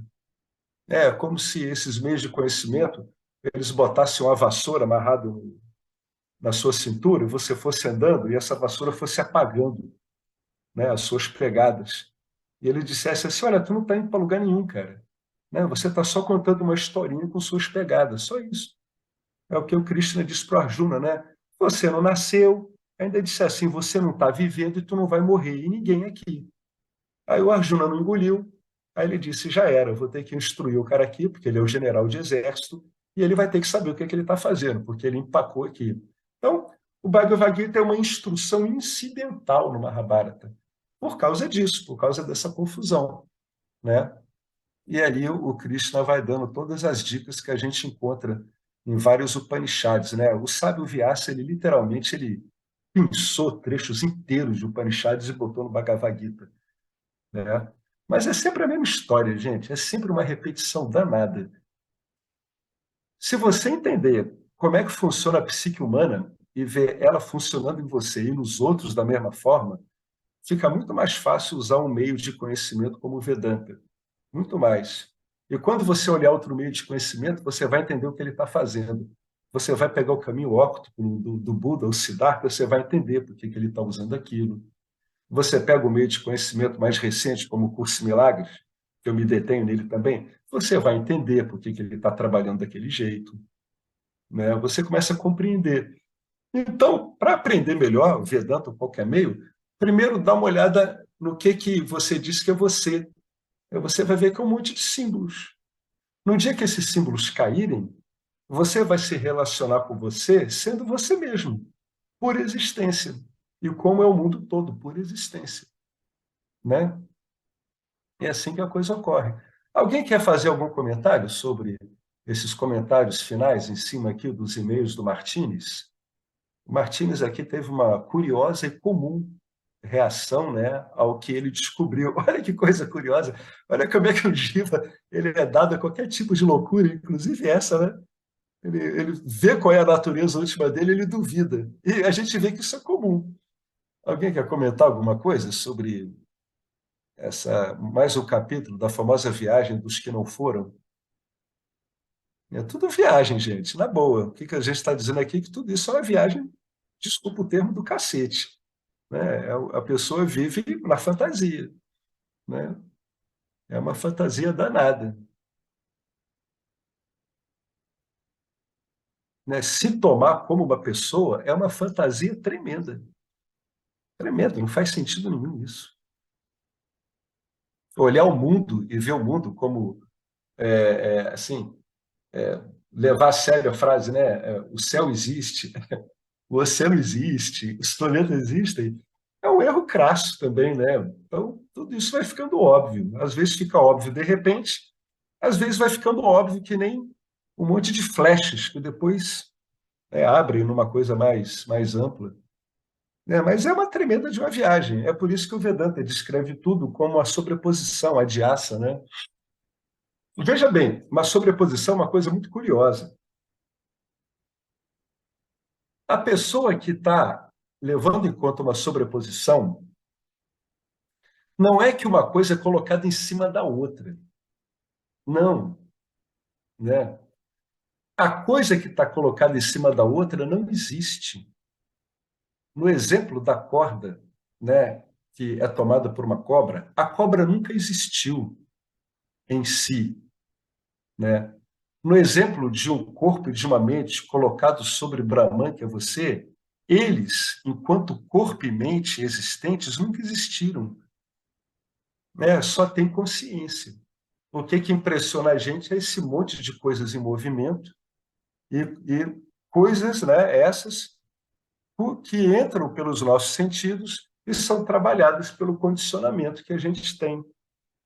É como se esses meios de conhecimento eles botassem uma vassoura amarrada na sua cintura e você fosse andando e essa vassoura fosse apagando, né, as suas pegadas. E ele dissesse assim, olha, tu não está indo para lugar nenhum, cara. Né? Você está só contando uma historinha com suas pegadas, só isso. É o que o Krishna disse para o Arjuna, né? Você não nasceu, ainda disse assim, você não está vivendo e tu não vai morrer, e ninguém aqui. Aí o Arjuna não engoliu, aí ele disse, já era, eu vou ter que instruir o cara aqui, porque ele é o general de exército, e ele vai ter que saber o que é que ele está fazendo, porque ele empacou aqui. Então, o Bhagavad Gita é uma instrução incidental no Mahabharata, por causa disso, por causa dessa confusão, né? E ali o Krishna vai dando todas as dicas que a gente encontra em vários Upanishads, né? O sábio Vyasa, ele literalmente ele pensou trechos inteiros de Upanishads e botou no Bhagavad Gita, né? Mas é sempre a mesma história, gente. É sempre uma repetição danada. Se você entender como é que funciona a psique humana e ver ela funcionando em você e nos outros da mesma forma, fica muito mais fácil usar um meio de conhecimento como o Vedanta. Muito mais. E quando você olhar outro meio de conhecimento, você vai entender o que ele está fazendo. Você vai pegar o caminho óctuplo do Buda, o Siddhartha, você vai entender por que ele está usando aquilo. Você pega o meio de conhecimento mais recente, como o Curso em Milagres, que eu me detenho nele também, você vai entender por que ele está trabalhando daquele jeito, né? Você começa a compreender. Então, para aprender melhor o Vedanta ou qualquer meio, primeiro dá uma olhada no que você disse que é você. Aí você vai ver que é um monte de símbolos. No dia que esses símbolos caírem, você vai se relacionar com você sendo você mesmo, por existência. E como é o mundo todo, por existência, né? É assim que a coisa ocorre. Alguém quer fazer algum comentário sobre esses comentários finais em cima aqui dos e-mails do Martínez? O Martínez aqui teve uma curiosa e comum reação, né, ao que ele descobriu. Olha que coisa curiosa. Olha como é que o Giva ele é dado a qualquer tipo de loucura, inclusive essa, né? Ele vê qual é a natureza última dele, ele duvida. E a gente vê que isso é comum. Alguém quer comentar alguma coisa sobre mais um capítulo da famosa viagem dos que não foram? É tudo viagem, gente, na boa. O que a gente está dizendo aqui é que tudo isso é uma viagem, desculpa o termo, do cacete. Né? A pessoa vive na fantasia. Né? É uma fantasia danada. Né? Se tomar como uma pessoa é uma fantasia tremenda. Tremenda, não faz sentido nenhum isso. Olhar o mundo e ver o mundo como, assim, levar a sério a frase, né? O céu existe, o oceano existe, os planetas existem, é um erro crasso também, né? Então, tudo isso vai ficando óbvio. Às vezes fica óbvio de repente, às vezes vai ficando óbvio que nem um monte de flashes que depois abrem numa coisa mais ampla. Mas é uma tremenda de uma viagem. É por isso que o Vedanta descreve tudo como a sobreposição, a dhyasa, né? Veja bem, uma sobreposição é uma coisa muito curiosa. A pessoa que está levando em conta uma sobreposição não é que uma coisa é colocada em cima da outra. Não, né? A coisa que está colocada em cima da outra não existe. No exemplo da corda, né, que é tomada por uma cobra, a cobra nunca existiu em si, né? No exemplo de um corpo e de uma mente colocados sobre Brahman, que é você, eles, enquanto corpo e mente existentes, nunca existiram, né? Só tem consciência. O que impressiona a gente é esse monte de coisas em movimento e coisas, né, essas que entram pelos nossos sentidos e são trabalhadas pelo condicionamento que a gente tem,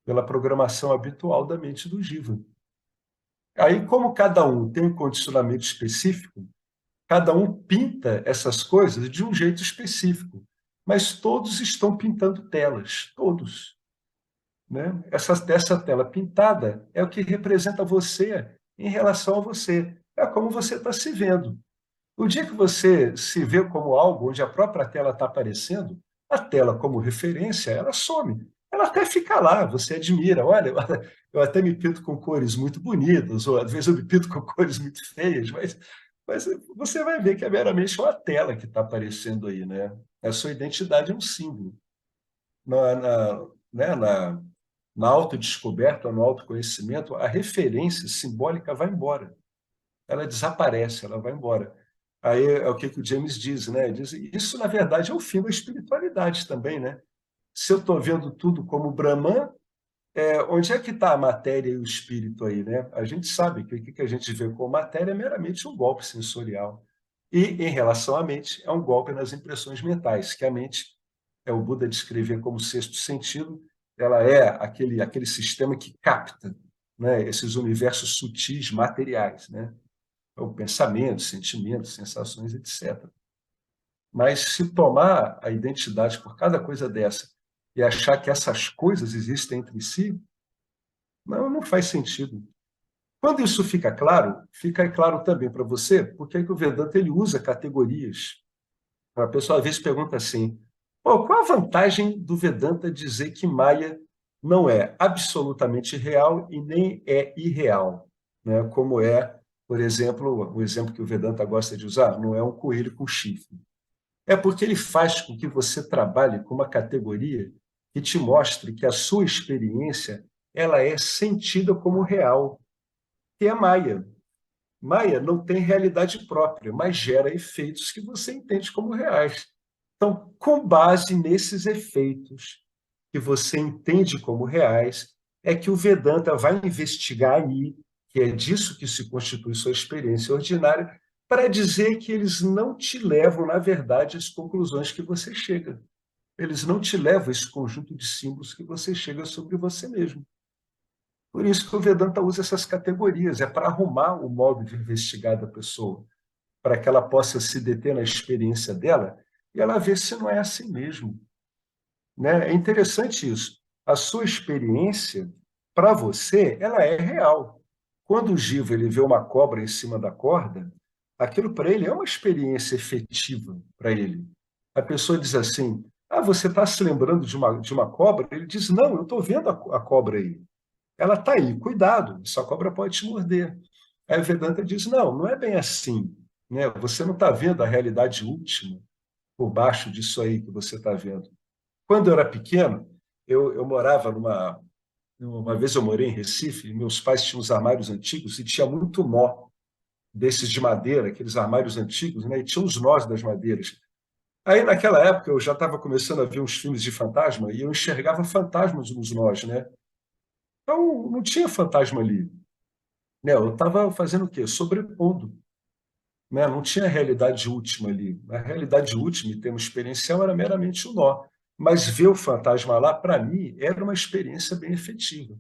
pela programação habitual da mente do Jiva. Aí, como cada um tem um condicionamento específico, cada um pinta essas coisas de um jeito específico, mas todos estão pintando telas, todos. Né? Essa tela pintada é o que representa você em relação a você. É como você está se vendo. O dia que você se vê como algo onde a própria tela está aparecendo, a tela como referência, ela some. Ela até fica lá, você admira. Olha, eu até me pinto com cores muito bonitas, ou às vezes eu me pinto com cores muito feias, mas você vai ver que é meramente uma tela que está aparecendo aí, né? A sua identidade é um símbolo. Né, na autodescoberta, no autoconhecimento, a referência simbólica vai embora. Ela desaparece, ela vai embora. Aí é o que o James diz, né? Diz, isso, na verdade, é o fim da espiritualidade também, né? Se eu estou vendo tudo como Brahman, onde é que está a matéria e o espírito aí, né? A gente sabe que o que a gente vê como matéria é meramente um golpe sensorial. E, em relação à mente, é um golpe nas impressões mentais, que a mente, o Buda descrevia como sexto sentido, ela é aquele sistema que capta, né, esses universos sutis materiais, né? O pensamento, sentimentos, sensações, etc. Mas se tomar a identidade por cada coisa dessa e achar que essas coisas existem entre si, não faz sentido. Quando isso fica claro também para você porque é que o Vedanta ele usa categorias. A pessoa às vezes pergunta assim: "Pô, qual a vantagem do Vedanta dizer que Maya não é absolutamente real e nem é irreal, né? Como é, por exemplo, o exemplo que o Vedanta gosta de usar, não é um coelho com chifre. É porque ele faz com que você trabalhe com uma categoria que te mostre que a sua experiência ela é sentida como real, que é Maya. Maya não tem realidade própria, mas gera efeitos que você entende como reais. Então, com base nesses efeitos que você entende como reais, é que o Vedanta vai investigar aí, que é disso que se constitui sua experiência ordinária, para dizer que eles não te levam, na verdade, às conclusões que você chega. Eles não te levam a esse conjunto de símbolos que você chega sobre você mesmo. Por isso que o Vedanta usa essas categorias, é para arrumar o modo de investigar da pessoa, para que ela possa se deter na experiência dela e ela ver se não é assim mesmo. Né? É interessante isso. A sua experiência, para você, ela é real. Quando o Giva ele vê uma cobra em cima da corda, aquilo para ele é uma experiência efetiva para ele. A pessoa diz assim: ah, você está se lembrando de uma cobra? Ele diz: não, eu estou vendo a cobra aí. Ela está aí, cuidado, essa cobra pode te morder. Aí o Vedanta diz: não, não é bem assim. Né? Você não está vendo a realidade última por baixo disso aí que você está vendo. Quando eu era pequeno, eu morava numa. Uma vez eu morei em Recife, e meus pais tinham uns armários antigos e tinha muito nó desses de madeira, aqueles armários antigos, né? E tinha os nós das madeiras. Aí, naquela época, eu já estava começando a ver uns filmes de fantasma e eu enxergava fantasmas nos nós, né? Então, não tinha fantasma ali. Né? Eu estava fazendo o quê? Sobrepondo. Né? Não tinha realidade última ali. A realidade última, em termos experiencial, era meramente o nó. Mas ver o fantasma lá, para mim, era uma experiência bem efetiva.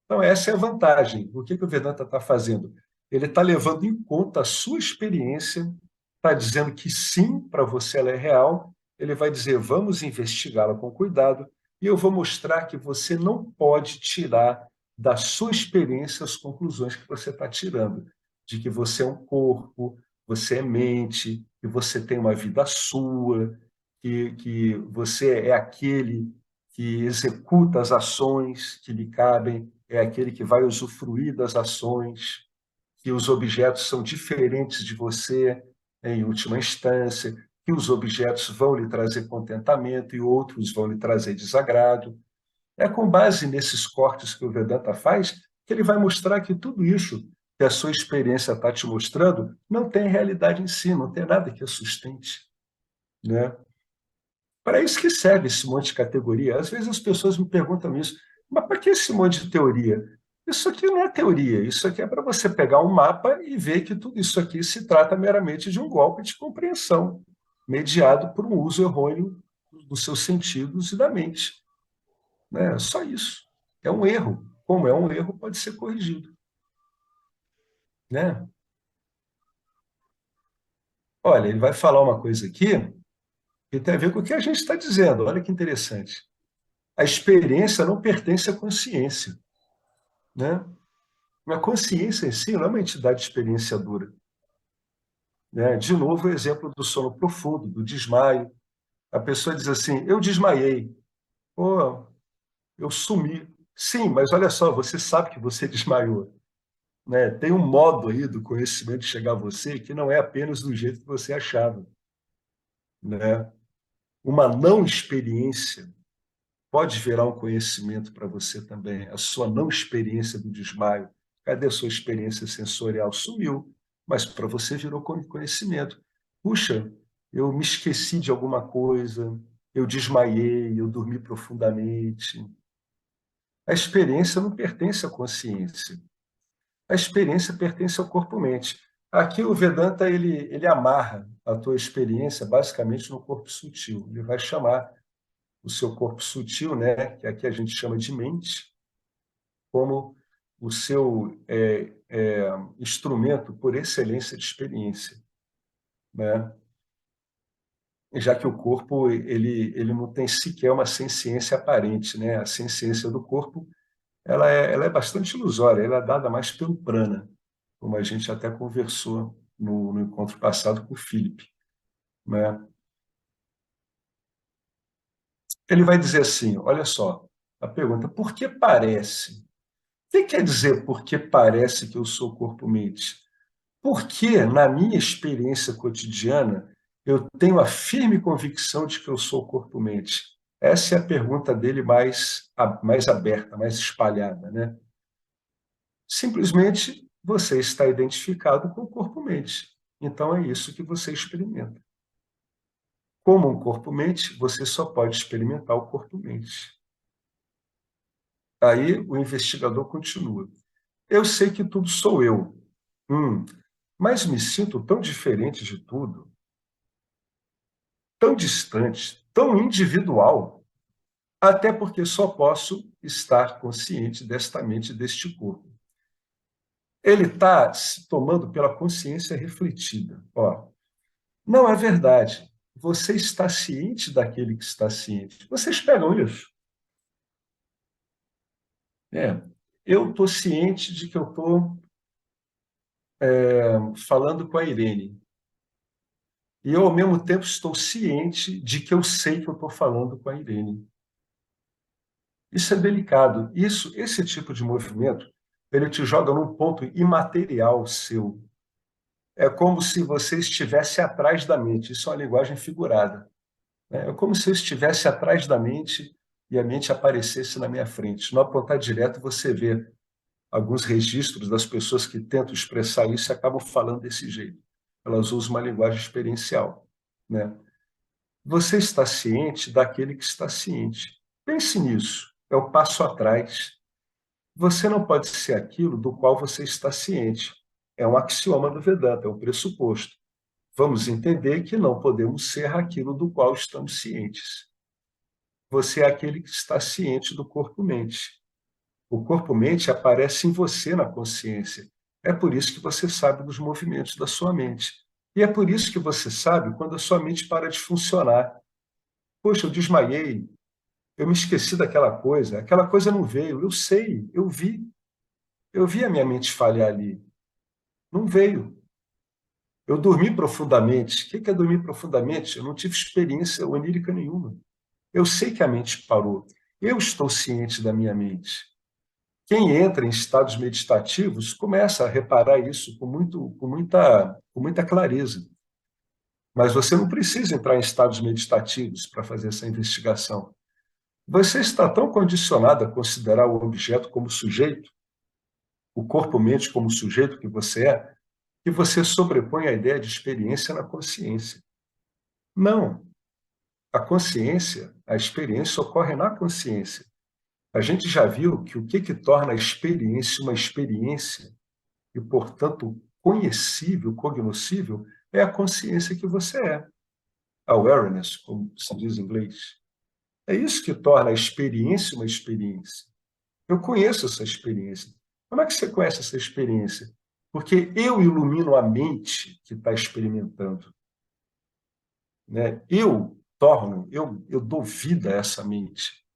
Então, essa é a vantagem. O que o Vedanta está fazendo? Ele está levando em conta a sua experiência, está dizendo que sim, para você ela é real. Ele vai dizer, vamos investigá-la com cuidado, e eu vou mostrar que você não pode tirar da sua experiência as conclusões que você está tirando, de que você é um corpo, você é mente, que você tem uma vida sua, que você é aquele que executa as ações que lhe cabem, é aquele que vai usufruir das ações, que os objetos são diferentes de você, em última instância, que os objetos vão lhe trazer contentamento e outros vão lhe trazer desagrado. É com base nesses cortes que o Vedanta faz que ele vai mostrar que tudo isso que a sua experiência está te mostrando não tem realidade em si, não tem nada que a sustente. Né? Para isso que serve esse monte de categoria. Às vezes as pessoas me perguntam isso, mas para que esse monte de teoria? Isso aqui não é teoria, isso aqui é para você pegar um mapa e ver que tudo isso aqui se trata meramente de um golpe de compreensão, mediado por um uso errôneo dos seus sentidos e da mente. Né? Só isso. É um erro. Como é um erro, pode ser corrigido. Né? Olha, ele vai falar uma coisa aqui que tem a ver com o que a gente está dizendo. Olha que interessante. A experiência não pertence à consciência. Né? A consciência em si não é uma entidade experienciadora. Né? De novo, o exemplo do sono profundo, do desmaio. A pessoa diz assim: eu desmaiei, oh, eu sumi. Sim, mas olha só, você sabe que você desmaiou. Né? Tem um modo aí do conhecimento chegar a você que não é apenas do jeito que você achava. Né? Uma não experiência pode virar um conhecimento para você também. A sua não experiência do desmaio. Cadê a sua experiência sensorial? Sumiu, mas para você virou conhecimento. Puxa, eu me esqueci de alguma coisa, eu desmaiei, eu dormi profundamente. A experiência não pertence à consciência. A experiência pertence ao corpo-mente. Aqui o Vedanta ele amarra a tua experiência basicamente no corpo sutil. Ele vai chamar o seu corpo sutil, né, que aqui a gente chama de mente, como o seu instrumento por excelência de experiência, né? Já que o corpo ele não tem sequer uma senciência aparente, né? A senciência do corpo ela é bastante ilusória, ela é dada mais pelo prana, como a gente até conversou no encontro passado com o Philip, né? Ele vai dizer assim, olha só, a pergunta, por que parece? O que quer dizer porque parece que eu sou corpo-mente? Porque, na minha experiência cotidiana, eu tenho a firme convicção de que eu sou corpo-mente. Essa é a pergunta dele mais aberta, mais espalhada, né? Simplesmente você está identificado com o corpo-mente. Então é isso que você experimenta. Como um corpo-mente, você só pode experimentar o corpo-mente. Aí o investigador continua. Eu sei que tudo sou eu. Mas me sinto tão diferente de tudo, tão distante, tão individual, até porque só posso estar consciente desta mente, deste corpo. Ele está se tomando pela consciência refletida. Ó, não é verdade. Você está ciente daquele que está ciente. Vocês pegam isso? É. Eu estou ciente de que eu estou falando com a Irene. E eu, ao mesmo tempo, estou ciente de que eu sei que eu estou falando com a Irene. Isso é delicado. Esse tipo de movimento, ele te joga num ponto imaterial seu. É como se você estivesse atrás da mente. Isso é uma linguagem figurada, né? É como se eu estivesse atrás da mente e a mente aparecesse na minha frente. No apontar direto, você vê alguns registros das pessoas que tentam expressar isso e acabam falando desse jeito. Elas usam uma linguagem experiencial, né? Você está ciente daquele que está ciente. Pense nisso. É o passo atrás. Você não pode ser aquilo do qual você está ciente. É um axioma do Vedanta, é um pressuposto. Vamos entender que não podemos ser aquilo do qual estamos cientes. Você é aquele que está ciente do corpo-mente. O corpo-mente aparece em você na consciência. É por isso que você sabe dos movimentos da sua mente. E é por isso que você sabe quando a sua mente para de funcionar. Poxa, eu desmaiei, eu me esqueci daquela coisa, aquela coisa não veio, eu sei, eu vi a minha mente falhar ali, não veio. Eu dormi profundamente. O que é dormir profundamente? Eu não tive experiência onírica nenhuma. Eu sei que a mente parou. Eu estou ciente da minha mente. Quem entra em estados meditativos começa a reparar isso com muita clareza. Mas você não precisa entrar em estados meditativos para fazer essa investigação. Você está tão condicionado a considerar o objeto como sujeito, o corpo-mente como sujeito que você é, que você sobrepõe a ideia de experiência na consciência. Não. A consciência, a experiência ocorre na consciência. A gente já viu que o que torna a experiência uma experiência e, portanto, conhecível, cognoscível, é a consciência que você é. Awareness, como se diz em inglês. É isso que torna a experiência uma experiência. Eu conheço essa experiência. Como é que você conhece essa experiência? Porque eu ilumino a mente que está experimentando, né? Eu dou vida a essa mente.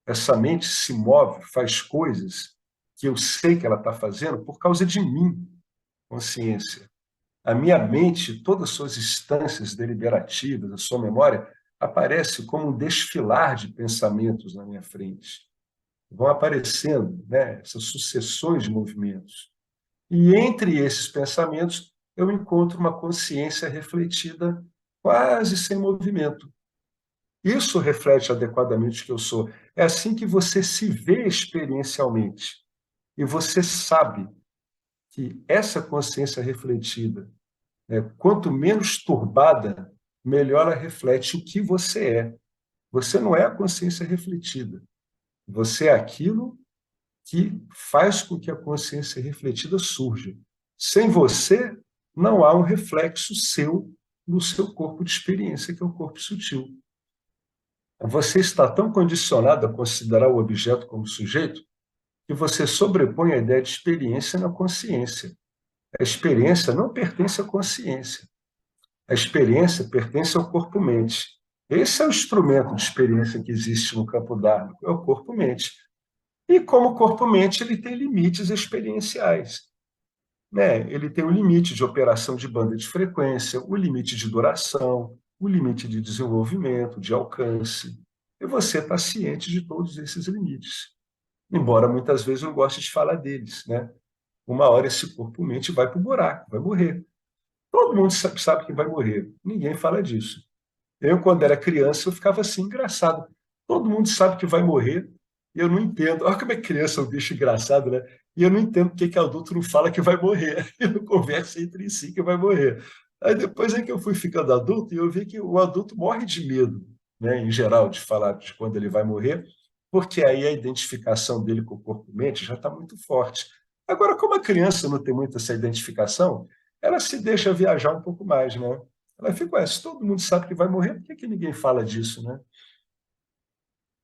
Essa mente se move, faz coisas que eu sei que ela está fazendo por causa de mim, consciência. A minha mente, todas as suas instâncias deliberativas, a sua memória, aparece como um desfilar de pensamentos na minha frente. Vão aparecendo, né, essas sucessões de movimentos. E entre esses pensamentos, eu encontro uma consciência refletida quase sem movimento. Isso reflete adequadamente o que eu sou. É assim que você se vê experiencialmente. E você sabe que essa consciência refletida, né, quanto menos turbada, melhor ela reflete o que você é. Você não é a consciência refletida. Você é aquilo que faz com que a consciência refletida surja. Sem você, não há um reflexo seu no seu corpo de experiência, que é o corpo sutil. Você está tão condicionado a considerar o objeto como sujeito que você sobrepõe a ideia de experiência na consciência. A experiência não pertence à consciência. A experiência pertence ao corpo-mente. Esse é o instrumento de experiência que existe no campo dármico, é o corpo-mente. E como corpo-mente, ele tem limites experienciais, né? Ele tem o limite de operação de banda de frequência, o limite de duração, o limite de desenvolvimento, de alcance. E você está ciente de todos esses limites. Embora muitas vezes eu goste de falar deles, né? Uma hora esse corpo-mente vai para o buraco, vai morrer. Todo mundo sabe que vai morrer. Ninguém fala disso. Eu, quando era criança, eu ficava assim, engraçado. Todo mundo sabe que vai morrer e eu não entendo. Olha como é que criança é um bicho engraçado, né? E eu não entendo por que que adulto não fala que vai morrer. E não conversa entre si que vai morrer. Aí depois é que eu fui ficando adulto e eu vi que o adulto morre de medo, né, em geral, de falar de quando ele vai morrer, porque aí a identificação dele com o corpo-mente já está muito forte. Agora, como a criança não tem muita essa identificação, ela se deixa viajar um pouco mais, né? Ela fica, ué, se todo mundo sabe que vai morrer, por que que ninguém fala disso, né?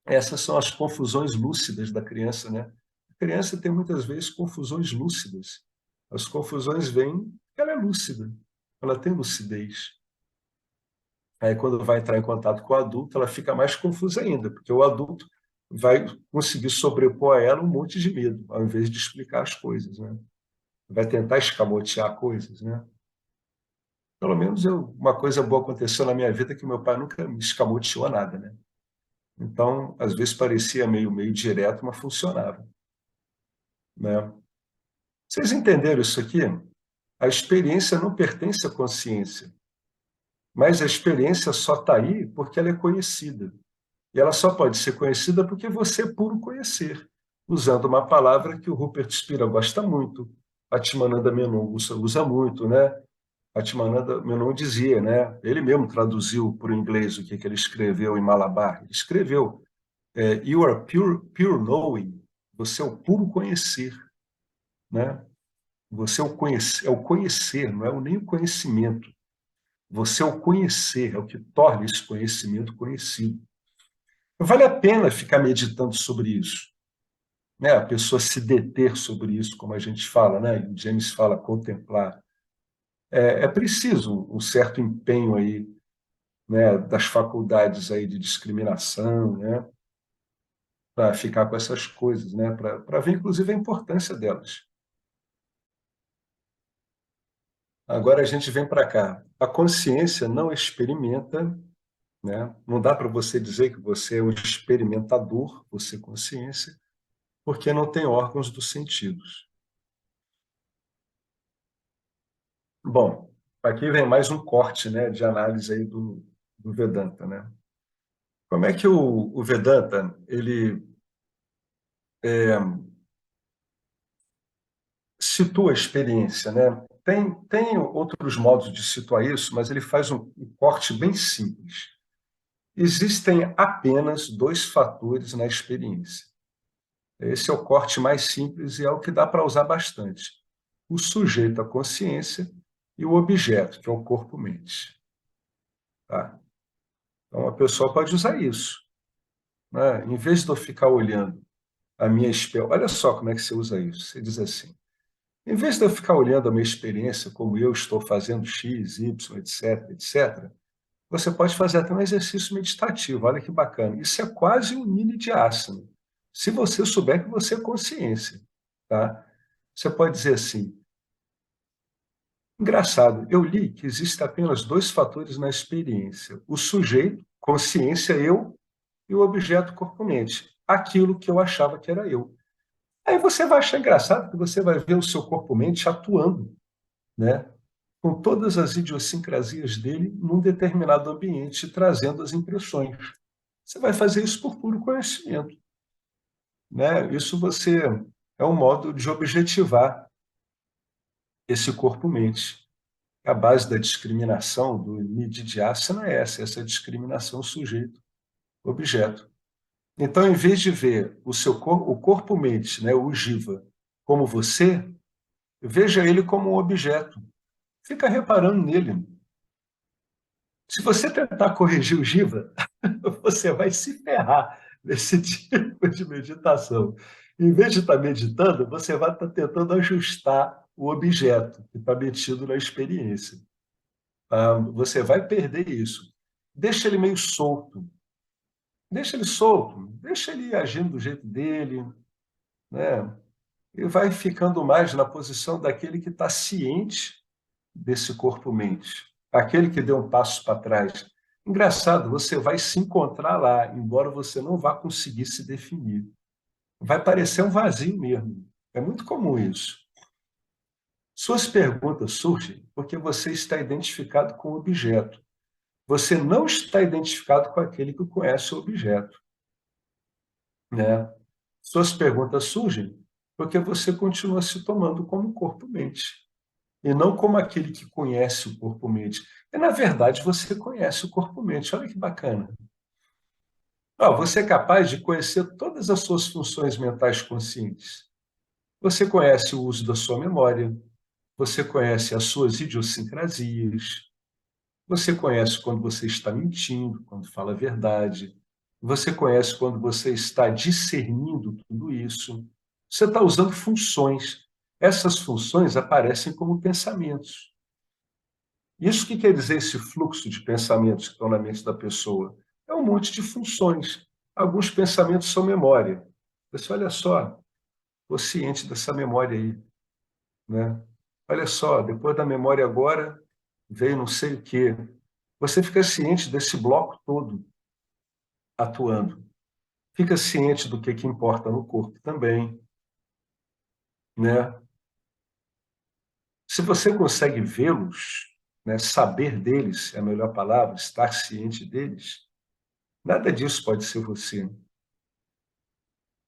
Essas são as confusões lúcidas da criança, né? A criança tem muitas vezes confusões lúcidas. As confusões vêm porque ela é lúcida, ela tem lucidez. Aí, quando vai entrar em contato com o adulto, ela fica mais confusa ainda, porque o adulto vai conseguir sobrepor a ela um monte de medo, ao invés de explicar as coisas, né? Vai tentar escamotear coisas, né? Pelo menos uma coisa boa aconteceu na minha vida que meu pai nunca me escamoteou nada, né? Então, às vezes parecia meio direto, mas funcionava, né? Vocês entenderam isso aqui? A experiência não pertence à consciência, mas a experiência só está aí porque ela é conhecida. E ela só pode ser conhecida porque você é puro conhecer, usando uma palavra que o Rupert Spira gosta muito, Atmananda Menon usa muito, né? Atmananda Menon dizia, né? Ele mesmo traduziu para o inglês o que ele escreveu em Malabar. Ele escreveu, You are pure knowing, você é o puro conhecer, né? Você é o conhecer, não é nem o conhecimento. Você é o conhecer, é o que torna esse conhecimento conhecido. Vale a pena ficar meditando sobre isso, né? A pessoa se deter sobre isso, como a gente fala, né? O James fala contemplar. É preciso um certo empenho aí, né? Das faculdades aí de discriminação, né? Para ficar com essas coisas, né? Para ver, inclusive, a importância delas. Agora a gente vem para cá. A consciência não experimenta, né? Não dá para você dizer que você é um experimentador, você é consciência, porque não tem órgãos dos sentidos. Bom, aqui vem mais um corte, né, de análise aí do Vedanta, né? Como é que o Vedanta ele situa a experiência, né? Tem outros modos de situar isso, mas ele faz um corte bem simples. Existem apenas dois fatores na experiência. Esse é o corte mais simples e é o que dá para usar bastante. O sujeito, a consciência, e o objeto, que é o corpo-mente. Tá? Então, a pessoa pode usar isso, né? Em vez de eu ficar olhando a minha experiência, olha só como é que você usa isso. Você diz assim, em vez de eu ficar olhando a minha experiência como eu estou fazendo X, Y, etc., etc., você pode fazer até um exercício meditativo. Olha que bacana. Isso é quase um mini de asana. Se você souber que você é consciência, tá? Você pode dizer assim, engraçado, eu li que existem apenas dois fatores na experiência: o sujeito, consciência, eu, e o objeto, corpo-mente, aquilo que eu achava que era eu. Aí você vai achar engraçado que você vai ver o seu corpo-mente atuando, né, com todas as idiosincrasias dele num determinado ambiente, trazendo as impressões. Você vai fazer isso por puro conhecimento, né? Isso você é um modo de objetivar esse corpo-mente. A base da discriminação do Nididhyasana é essa discriminação sujeito-objeto. Então, em vez de ver o corpo-mente, né, o jiva, como você, veja ele como um objeto. Fica reparando nele. Se você tentar corrigir o jiva, você vai se ferrar nesse tipo de meditação. Em vez de estar meditando, você vai estar tentando ajustar o objeto que está metido na experiência. Você vai perder isso. Deixa ele meio solto. Deixa ele solto. Deixa ele agindo do jeito dele, né? E vai ficando mais na posição daquele que está ciente desse corpo-mente, aquele que deu um passo para trás. Engraçado, você vai se encontrar lá, embora você não vá conseguir se definir. Vai parecer um vazio mesmo. É muito comum isso. Suas perguntas surgem porque você está identificado com o objeto. Você não está identificado com aquele que conhece o objeto. né? Suas perguntas surgem porque você continua se tomando como corpo-mente, e não como aquele que conhece o corpo-mente. E, na verdade, você conhece o corpo-mente. Olha que bacana. Você é capaz de conhecer todas as suas funções mentais conscientes. Você conhece o uso da sua memória, você conhece as suas idiosincrasias, você conhece quando você está mentindo, quando fala a verdade, você conhece quando você está discernindo tudo isso. Você está usando funções. Essas funções aparecem como pensamentos. Isso que quer dizer esse fluxo de pensamentos que estão na mente da pessoa? É um monte de funções. Alguns pensamentos são memória. Você olha só, estou ciente dessa memória aí, né? Olha só, depois da memória agora veio não sei o quê. Você fica ciente desse bloco todo atuando. Fica ciente do que importa no corpo também, né? Se você consegue vê-los, né, saber deles é a melhor palavra, estar ciente deles, nada disso pode ser você.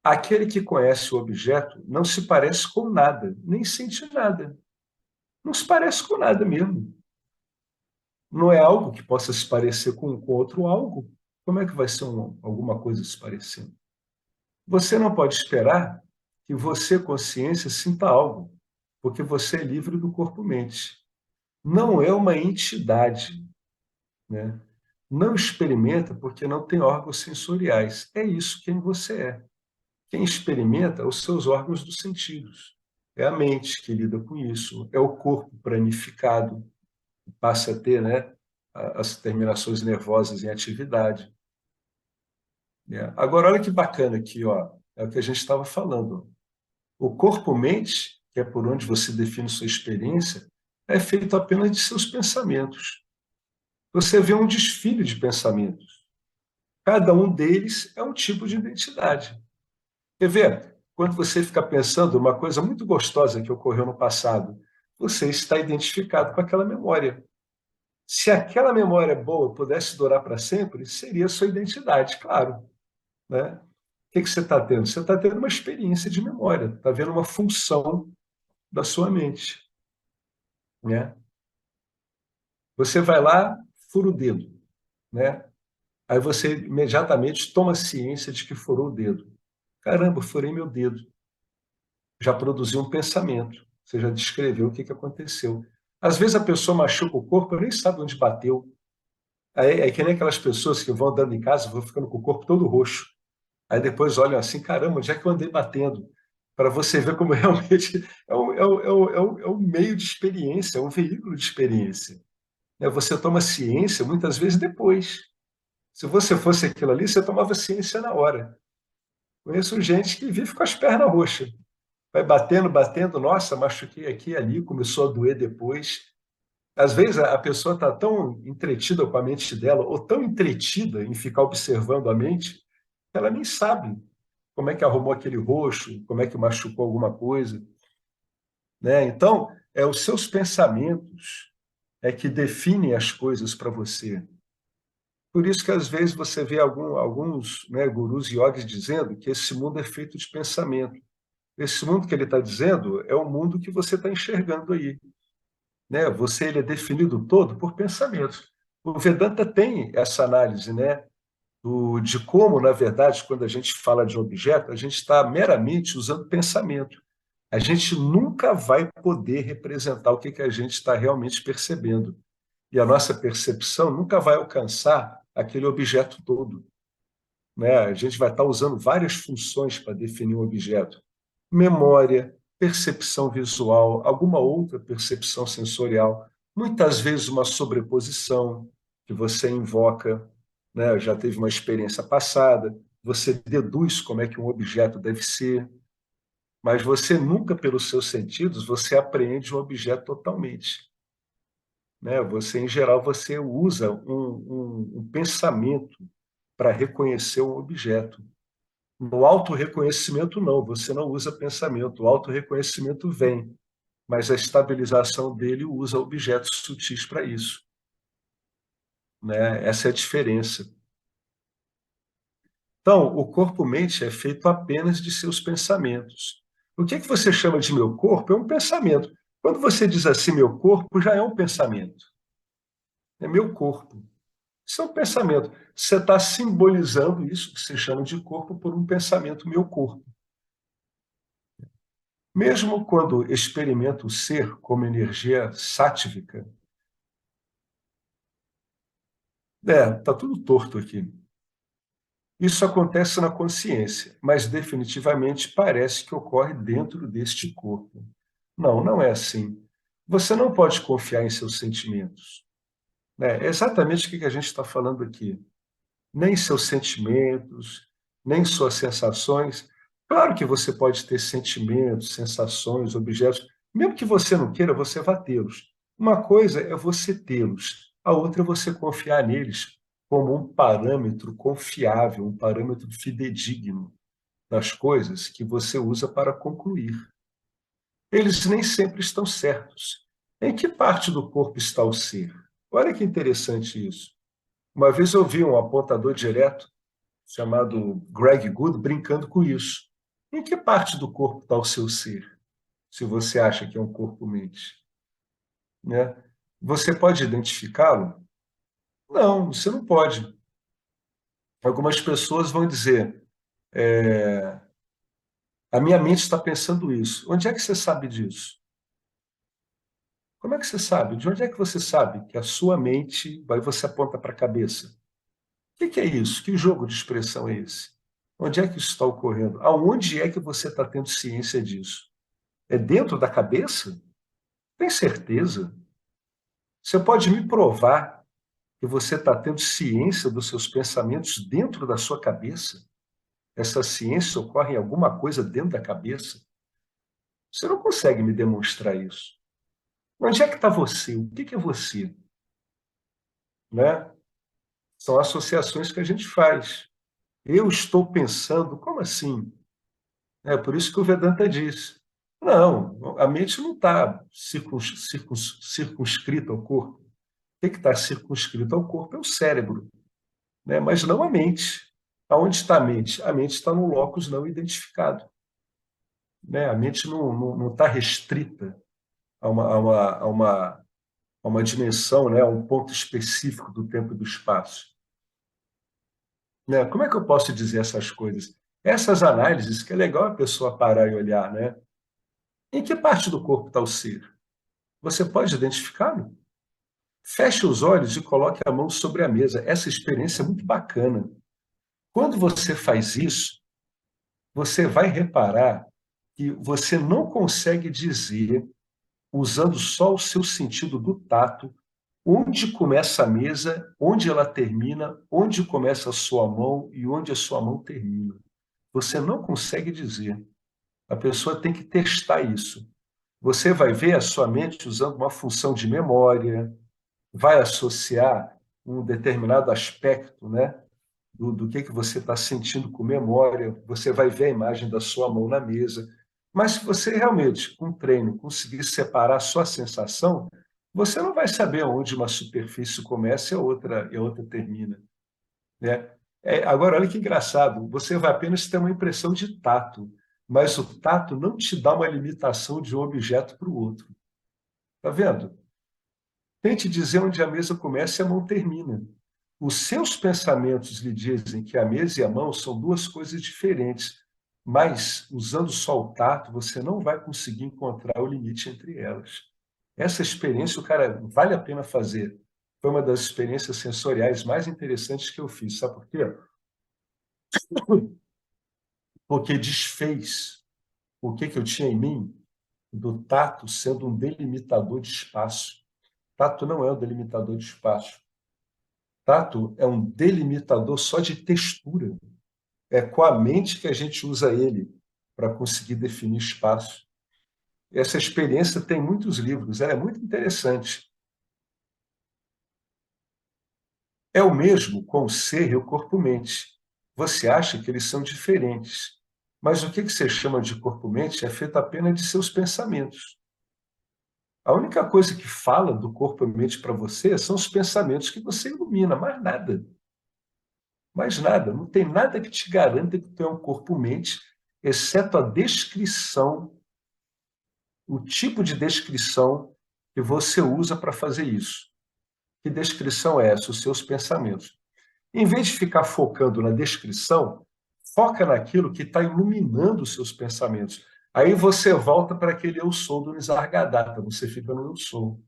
Aquele que conhece o objeto não se parece com nada, nem sente nada. Não se parece com nada mesmo. Não é algo que possa se parecer com outro algo. Como é que vai ser alguma coisa se parecendo? Você não pode esperar que você, consciência, sinta algo, porque você é livre do corpo-mente. Não é uma entidade, né? Não experimenta porque não tem órgãos sensoriais. É isso quem você é. Quem experimenta os seus órgãos dos sentidos. É a mente que lida com isso, é o corpo planificado, que passa a ter, né, as terminações nervosas em atividade, né? Agora, olha que bacana aqui, ó, é o que a gente estava falando. O corpo-mente, que é por onde você define sua experiência, é feito apenas de seus pensamentos. Você vê um desfile de pensamentos. Cada um deles é um tipo de identidade. Quer ver? Quando você fica pensando uma coisa muito gostosa que ocorreu no passado, você está identificado com aquela memória. Se aquela memória boa pudesse durar para sempre, seria a sua identidade, claro, né? O que você está tendo? Você está tendo uma experiência de memória, está vendo uma função da sua mente, né? Você vai lá, fura o dedo, né? Aí você imediatamente toma ciência de que furou o dedo. Caramba, furei meu dedo. Já produziu um pensamento. Você já descreveu o que aconteceu. Às vezes a pessoa machuca o corpo, nem sabe onde bateu. Aí é que nem aquelas pessoas que vão andando em casa, vão ficando com o corpo todo roxo. Aí depois olham assim, caramba, onde é que eu andei batendo? Para você ver como realmente é um meio de experiência, é um veículo de experiência. Né? Você toma ciência muitas vezes depois. Se você fosse aquilo ali, você tomava ciência na hora. Conheço gente que vive com as pernas roxas. Vai batendo, batendo, nossa, machuquei aqui e ali, começou a doer depois. Às vezes a pessoa está tão entretida com a mente dela, ou tão entretida em ficar observando a mente, que ela nem sabe como é que arrumou aquele roxo, como é que machucou alguma coisa, né? Então, os seus pensamentos é que definem as coisas para você. Por isso que às vezes você vê alguns, né, gurus yogis dizendo que esse mundo é feito de pensamento. Esse mundo que ele está dizendo é o mundo que você está enxergando aí, né? Você ele é definido todo por pensamentos. O Vedanta tem essa análise, né, de como, na verdade, quando a gente fala de objeto, a gente está meramente usando pensamento. A gente nunca vai poder representar o que a gente está realmente percebendo. E a nossa percepção nunca vai alcançar aquele objeto todo, né? A gente vai estar usando várias funções para definir um objeto. Memória, percepção visual, alguma outra percepção sensorial, muitas vezes uma sobreposição que você invoca, né? Já teve uma experiência passada, você deduz como é que um objeto deve ser, mas você nunca, pelos seus sentidos, você apreende um objeto totalmente, né? Você, em geral, você usa um pensamento para reconhecer um objeto. No autorreconhecimento, não, você não usa pensamento, o autorreconhecimento vem, mas a estabilização dele usa objetos sutis para isso, né? Essa é a diferença. Então, o corpo-mente é feito apenas de seus pensamentos. O que você chama de meu corpo é um pensamento. Quando você diz assim, meu corpo, já é um pensamento. É meu corpo. Isso é um pensamento. Você está simbolizando isso que você chama de corpo por um pensamento, meu corpo. Mesmo quando experimento o ser como energia sátrica, está tudo torto aqui. Isso acontece na consciência, mas definitivamente parece que ocorre dentro deste corpo. Não, não é assim. Você não pode confiar em seus sentimentos. Né? É exatamente o que a gente está falando aqui. Nem seus sentimentos, nem suas sensações. Claro que você pode ter sentimentos, sensações, objetos. Mesmo que você não queira, você vai tê-los. Uma coisa é você tê-los, a outra é você confiar neles como um parâmetro confiável, um parâmetro fidedigno das coisas que você usa para concluir. Eles nem sempre estão certos. Em que parte do corpo está o ser? Olha que interessante isso. Uma vez eu vi um apontador direto chamado Greg Good brincando com isso. Em que parte do corpo está o seu ser? Se você acha que é um corpo-mente, né? Você pode identificá-lo? Não, você não pode. Algumas pessoas vão dizer: a minha mente está pensando isso. Onde é que você sabe disso? Como é que você sabe? De onde é que você sabe que a sua mente, aí você aponta para a cabeça? O que é isso? Que jogo de expressão é esse? Onde é que isso está ocorrendo? Aonde é que você está tendo ciência disso? É dentro da cabeça? Tem certeza? Você pode me provar que você está tendo ciência dos seus pensamentos dentro da sua cabeça? Essa ciência ocorre em alguma coisa dentro da cabeça? Você não consegue me demonstrar isso. Onde é que está você? O que é você? Né? São associações que a gente faz. Eu estou pensando, como assim? É por isso que o Vedanta diz: não, a mente não está circunscrita ao corpo. O que está circunscrito ao corpo é o cérebro, né? Mas não a mente. Aonde está a mente? A mente está no locus não identificado. Né? A mente não está restrita a uma dimensão, né? A um ponto específico do tempo e do espaço. Né? Como é que eu posso dizer essas coisas? Essas análises, que é legal a pessoa parar e olhar, né? Em que parte do corpo está o ser? Você pode identificá-lo? Feche os olhos e coloque a mão sobre a mesa. Essa experiência é muito bacana. Quando você faz isso, você vai reparar que você não consegue dizer, usando só o seu sentido do tato, onde começa a mesa, onde ela termina, onde começa a sua mão e onde a sua mão termina. Você não consegue dizer. A pessoa tem que testar isso. Você vai ver a sua mente usando uma função de memória, vai associar um determinado aspecto, né, do que você está sentindo com memória, você vai ver a imagem da sua mão na mesa. Mas se você realmente, com treino, conseguir separar a sua sensação, você não vai saber onde uma superfície começa e a outra termina. Né? Agora, olha que engraçado, você vai apenas ter uma impressão de tato, mas o tato não te dá uma limitação de um objeto para o outro. Está vendo? Tente dizer onde a mesa começa e a mão termina. Os seus pensamentos lhe dizem que a mesa e a mão são duas coisas diferentes, mas usando só o tato, você não vai conseguir encontrar o limite entre elas. Essa experiência, o cara, vale a pena fazer. Foi uma das experiências sensoriais mais interessantes que eu fiz. Sabe por quê? Porque desfez o que eu tinha em mim do tato sendo um delimitador de espaço. Tato não é um delimitador de espaço. Tato é um delimitador só de textura. É com a mente que a gente usa ele para conseguir definir espaço. Essa experiência tem muitos livros, ela é muito interessante. É o mesmo com o ser e o corpo-mente. Você acha que eles são diferentes, mas o que você chama de corpo-mente é feito apenas de seus pensamentos. A única coisa que fala do corpo e mente para você são os pensamentos que você ilumina, mais nada. Mais nada, não tem nada que te garanta que tu é um corpo-mente, exceto a descrição, o tipo de descrição que você usa para fazer isso. Que descrição é essa? Os seus pensamentos. Em vez de ficar focando na descrição, foca naquilo que está iluminando os seus pensamentos. Aí você volta para aquele eu sou do Nisargadatta, você fica no eu sou.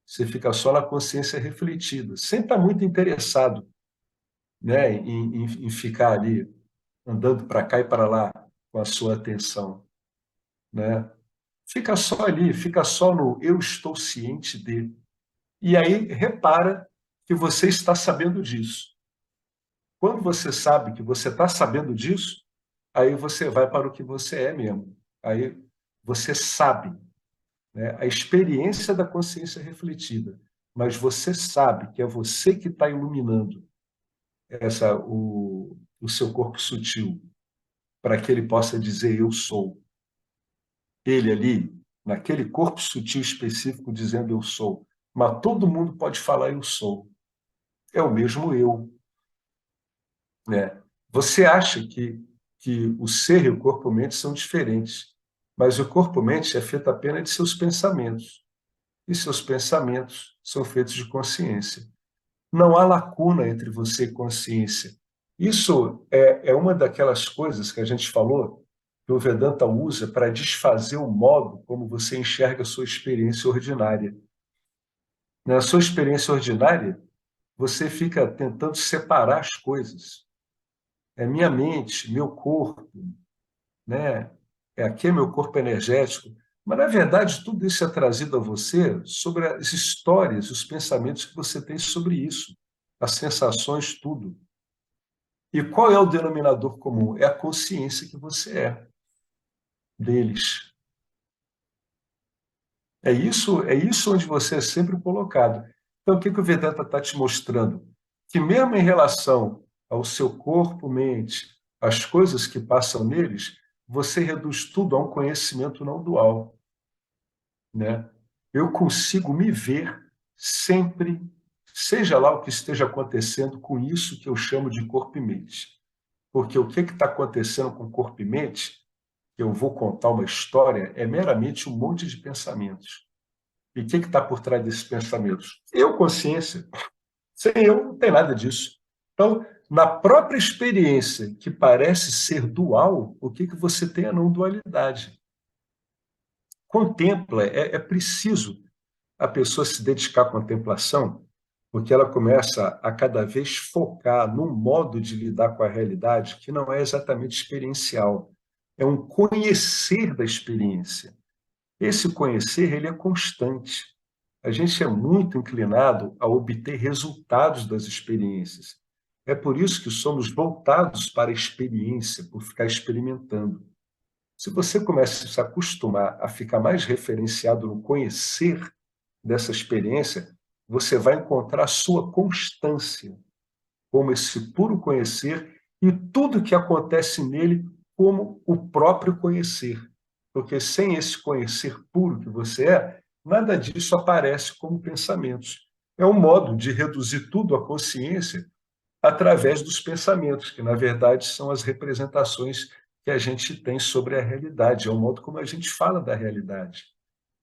Você fica só na consciência refletida, sem estar muito interessado, né, em ficar ali andando para cá e para lá com a sua atenção, né? Fica só ali, fica só no eu estou ciente de. E aí repara que você está sabendo disso. Quando você sabe que você está sabendo disso, aí você vai para o que você é mesmo. Aí você sabe, né? A experiência da consciência refletida, mas você sabe que é você que está iluminando o seu corpo sutil, para que ele possa dizer eu sou. Ele ali, naquele corpo sutil específico, dizendo eu sou. Mas todo mundo pode falar eu sou. É o mesmo eu, né? Você acha que o ser e o corpo-mente são diferentes, mas o corpo-mente é feito apenas de seus pensamentos, e seus pensamentos são feitos de consciência. Não há lacuna entre você e consciência. Isso é uma daquelas coisas que a gente falou, que o Vedanta usa para desfazer o modo como você enxerga a sua experiência ordinária. Na sua experiência ordinária, você fica tentando separar as coisas. É minha mente, meu corpo, né? Aqui é meu corpo energético. Mas, na verdade, tudo isso é trazido a você sobre as histórias, os pensamentos que você tem sobre isso, as sensações, tudo. E qual é o denominador comum? É a consciência que você é deles. É isso onde você é sempre colocado. Então, o que o Vedanta está te mostrando? Que mesmo em relação ao seu corpo, mente, as coisas que passam neles, você reduz tudo a um conhecimento não dual, né? Eu consigo me ver sempre, seja lá o que esteja acontecendo com isso que eu chamo de corpo e mente. Porque o que está acontecendo com corpo e mente, que eu vou contar uma história, é meramente um monte de pensamentos. E o que está por trás desses pensamentos? Eu, consciência. Sem eu, não tem nada disso. Então, na própria experiência que parece ser dual, o que você tem é a não dualidade. Contempla, é preciso a pessoa se dedicar à contemplação, porque ela começa a cada vez focar num modo de lidar com a realidade que não é exatamente experiencial. É um conhecer da experiência. Esse conhecer, ele é constante. A gente é muito inclinado a obter resultados das experiências. É por isso que somos voltados para a experiência, por ficar experimentando. Se você começa a se acostumar a ficar mais referenciado no conhecer dessa experiência, você vai encontrar a sua constância como esse puro conhecer e tudo que acontece nele como o próprio conhecer. Porque sem esse conhecer puro que você é, nada disso aparece como pensamentos. É um modo de reduzir tudo à consciência através dos pensamentos, que na verdade são as representações que a gente tem sobre a realidade. É o modo como a gente fala da realidade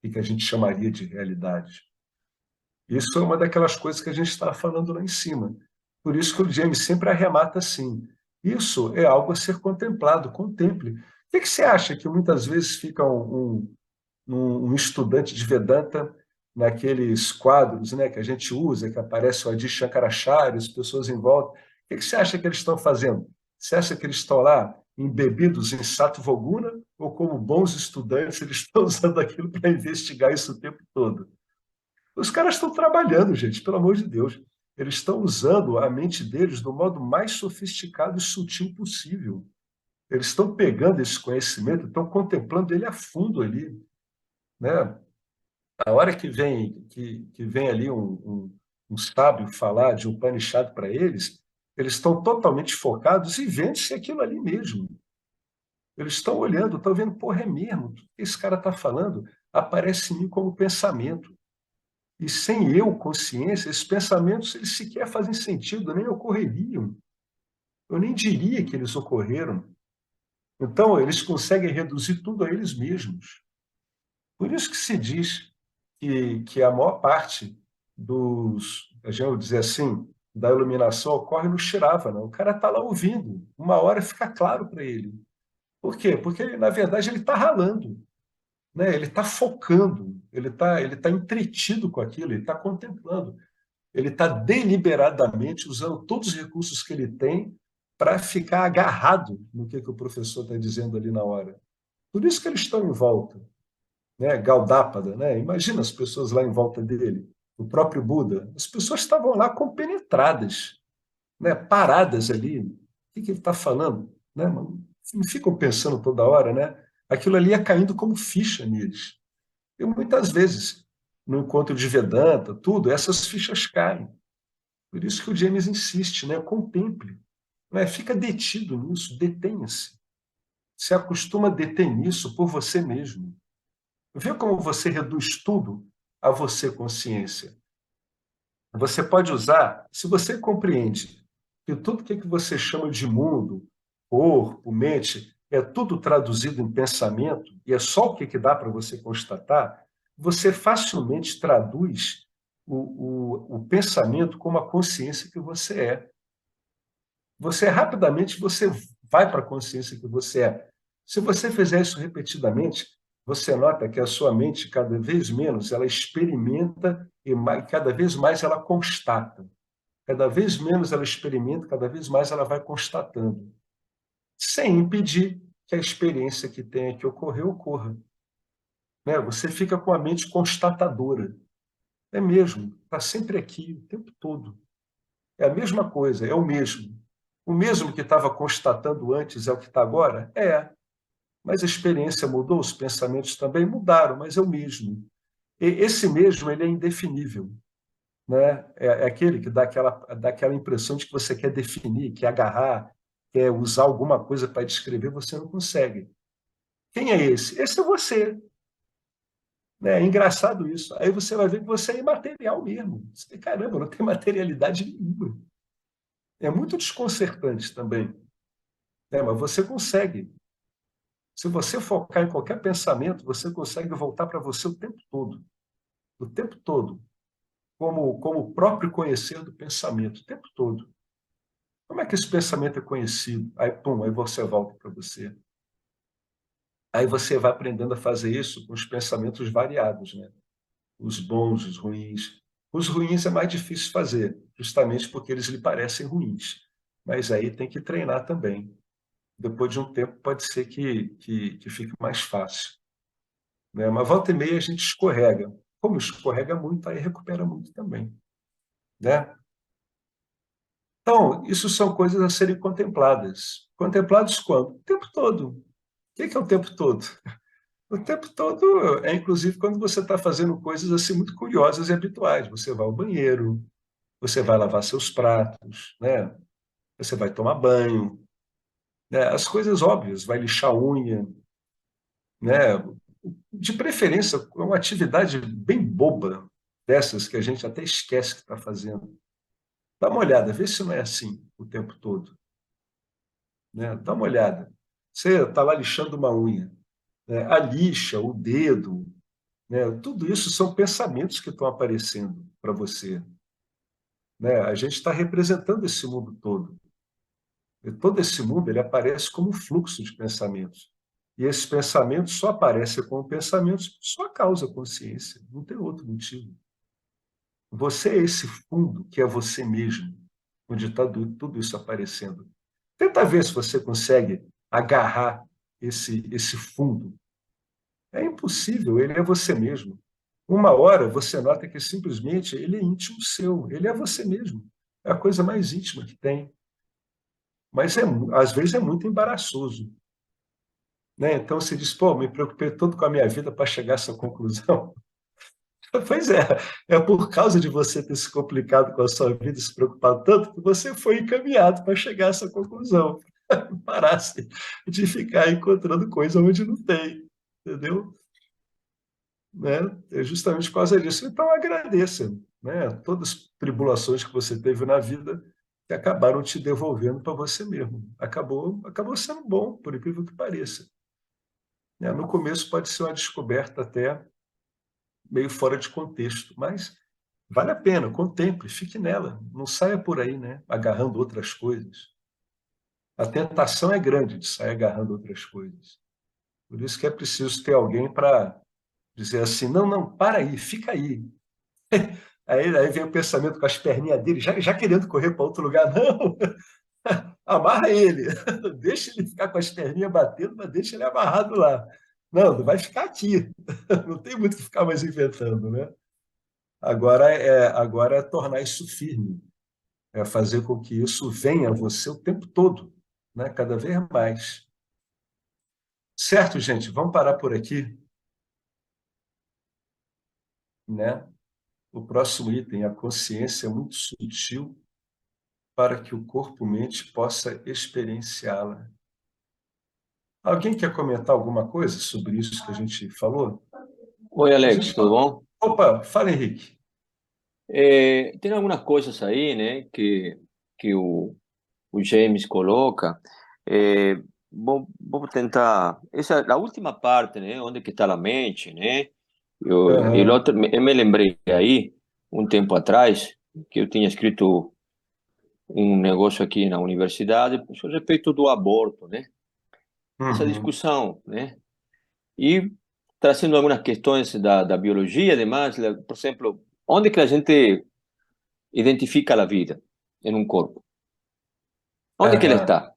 e que a gente chamaria de realidade. Isso é uma daquelas coisas que a gente está falando lá em cima. Por isso que o James sempre arremata assim. Isso é algo a ser contemplado, contemple. O que você acha que muitas vezes fica um estudante de Vedanta naqueles quadros, né, que a gente usa, que aparece o Adi Shankaracharya, as pessoas em volta? O que você acha que eles estão fazendo? Você acha que eles estão lá embebidos em Sattva-guna ou como bons estudantes eles estão usando aquilo para investigar isso o tempo todo? Os caras estão trabalhando, gente, pelo amor de Deus. Eles estão usando a mente deles do modo mais sofisticado e sutil possível. Eles estão pegando esse conhecimento, estão contemplando ele a fundo ali, né? A hora que vem ali um sábio falar de um Upanishad para eles, eles estão totalmente focados e vendo se é aquilo ali mesmo. Eles estão olhando, estão vendo, porra, é mesmo, o que esse cara está falando aparece em mim como pensamento. E sem eu, consciência, esses pensamentos eles sequer fazem sentido, nem ocorreriam. Eu nem diria que eles ocorreram. Então, eles conseguem reduzir tudo a eles mesmos. Por isso que se diz que a maior parte a gente vai dizer assim, da iluminação ocorre no Shiravana. O cara está lá ouvindo, uma hora fica claro para ele. Por quê? Porque, na verdade, ele está ralando, né? Ele está focando, ele tá entretido com aquilo, ele está contemplando. Ele está deliberadamente usando todos os recursos que ele tem para ficar agarrado no que o professor está dizendo ali na hora. Por isso que eles estão em volta, né? Gaudápada, né? Imagina as pessoas lá em volta dele, o próprio Buda. As pessoas estavam lá compenetradas, né? Paradas ali. O que ele está falando? Né? Não ficam pensando toda hora, né? Aquilo ali ia caindo como ficha neles. E muitas vezes, no encontro de Vedanta, tudo, essas fichas caem. Por isso que o James insiste, né? Contemple, né? Fica detido nisso, detenha-se. Se acostuma a deter nisso por você mesmo. Vê como você reduz tudo a você consciência. Você pode usar, se você compreende que tudo que você chama de mundo, corpo, mente, é tudo traduzido em pensamento, e é só o que dá para você constatar, você facilmente traduz o pensamento como a consciência que você é. Você vai para a consciência que você é. Se você fizer isso repetidamente, você nota que a sua mente, cada vez menos, ela experimenta e cada vez mais ela constata. Cada vez menos ela experimenta, cada vez mais ela vai constatando, sem impedir que a experiência que tenha que ocorrer, ocorra. Né? Você fica com a mente constatadora. É mesmo, está sempre aqui, o tempo todo. É a mesma coisa, é o mesmo. O mesmo que estava constatando antes é o que está agora? É. Mas a experiência mudou, os pensamentos também mudaram, mas é o mesmo. E esse mesmo, ele é indefinível, né? É aquele que dá aquela impressão de que você quer definir, quer agarrar, quer usar alguma coisa para descrever, você não consegue. Quem é esse? Esse é você. Né? É engraçado isso. Aí você vai ver que você é imaterial mesmo. Você, caramba, não tem materialidade nenhuma. É muito desconcertante também. Né? Mas você consegue. Se você focar em qualquer pensamento, você consegue voltar para você o tempo todo, como o próprio conhecer do pensamento, o tempo todo. Como é que esse pensamento é conhecido? Aí, pum, aí você volta para você. Aí você vai aprendendo a fazer isso com os pensamentos variados, né? Os bons, os ruins. Os ruins é mais difícil fazer, justamente porque eles lhe parecem ruins. Mas aí tem que treinar também. Depois de um tempo, pode ser que fique mais fácil. Né? Mas volta e meia a gente escorrega. Como escorrega muito, aí recupera muito também. Né? Então, isso são coisas a serem contempladas. Contemplados quando? O tempo todo. O que é o tempo todo? O tempo todo é, inclusive, quando você está fazendo coisas assim muito curiosas e habituais. Você vai ao banheiro, você vai lavar seus pratos, né? Você vai tomar banho, né? As coisas óbvias, vai lixar a unha, né? De preferência, é uma atividade bem boba, dessas que a gente até esquece que está fazendo. Dá uma olhada, vê se não é assim o tempo todo. Né? Dá uma olhada. Você está lá lixando uma unha, né? A lixa, o dedo, né? Tudo isso são pensamentos que estão aparecendo para você. Né? A gente está representando esse mundo todo. E todo esse mundo ele aparece como um fluxo de pensamentos. E esses pensamentos só aparecem como pensamentos por sua causa consciência. Não tem outro motivo. Você é esse fundo que é você mesmo, onde está tudo isso aparecendo. Tenta ver se você consegue agarrar esse fundo. É impossível, ele é você mesmo. Uma hora você nota que simplesmente ele é íntimo seu, ele é você mesmo. É a coisa mais íntima que tem. Mas às vezes é muito embaraçoso. Né? Então você diz, pô, me preocupei todo com a minha vida para chegar a essa conclusão. Pois é, é por causa de você ter se complicado com a sua vida e se preocupado tanto que você foi encaminhado para chegar a essa conclusão. Parasse de ficar encontrando coisa onde não tem, entendeu? Né? É justamente por causa disso. Então agradeça, né? Todas as tribulações que você teve na vida, que acabaram te devolvendo para você mesmo. Acabou sendo bom, por incrível que pareça. Né? No começo pode ser uma descoberta até meio fora de contexto, mas vale a pena, contemple, fique nela, não saia por aí, né, agarrando outras coisas. A tentação é grande de sair agarrando outras coisas. Por isso que é preciso ter alguém para dizer assim, não, não, para aí, fica aí. Aí vem o pensamento com as perninhas dele, já querendo correr para outro lugar. Não, amarra ele, deixa ele ficar com as perninhas batendo, mas deixa ele amarrado lá. Não vai ficar aqui. Não tem muito o que ficar mais inventando, né? Agora é tornar isso firme, é fazer com que isso venha a você o tempo todo, né? Cada vez mais. Certo, gente? Vamos parar por aqui, né? O próximo item, a consciência é muito sutil para que o corpo-mente possa experienciá-la. Alguém quer comentar alguma coisa sobre isso que a gente falou? Oi, A Alex, gente tudo falou. bom? Opa, fala, Henrique. Tem algumas coisas aí, né, que o James coloca. É, vou tentar. Essa, a última parte, né, onde que está a mente, né? Aham. Eu me lembrei aí, um tempo atrás, que eu tinha escrito um negócio aqui na universidade a respeito do aborto, né? Essa Uhum. discussão, né? E trazendo algumas questões da biologia, además, por exemplo, onde que a gente identifica a vida em um corpo? Onde que ele Aham. está?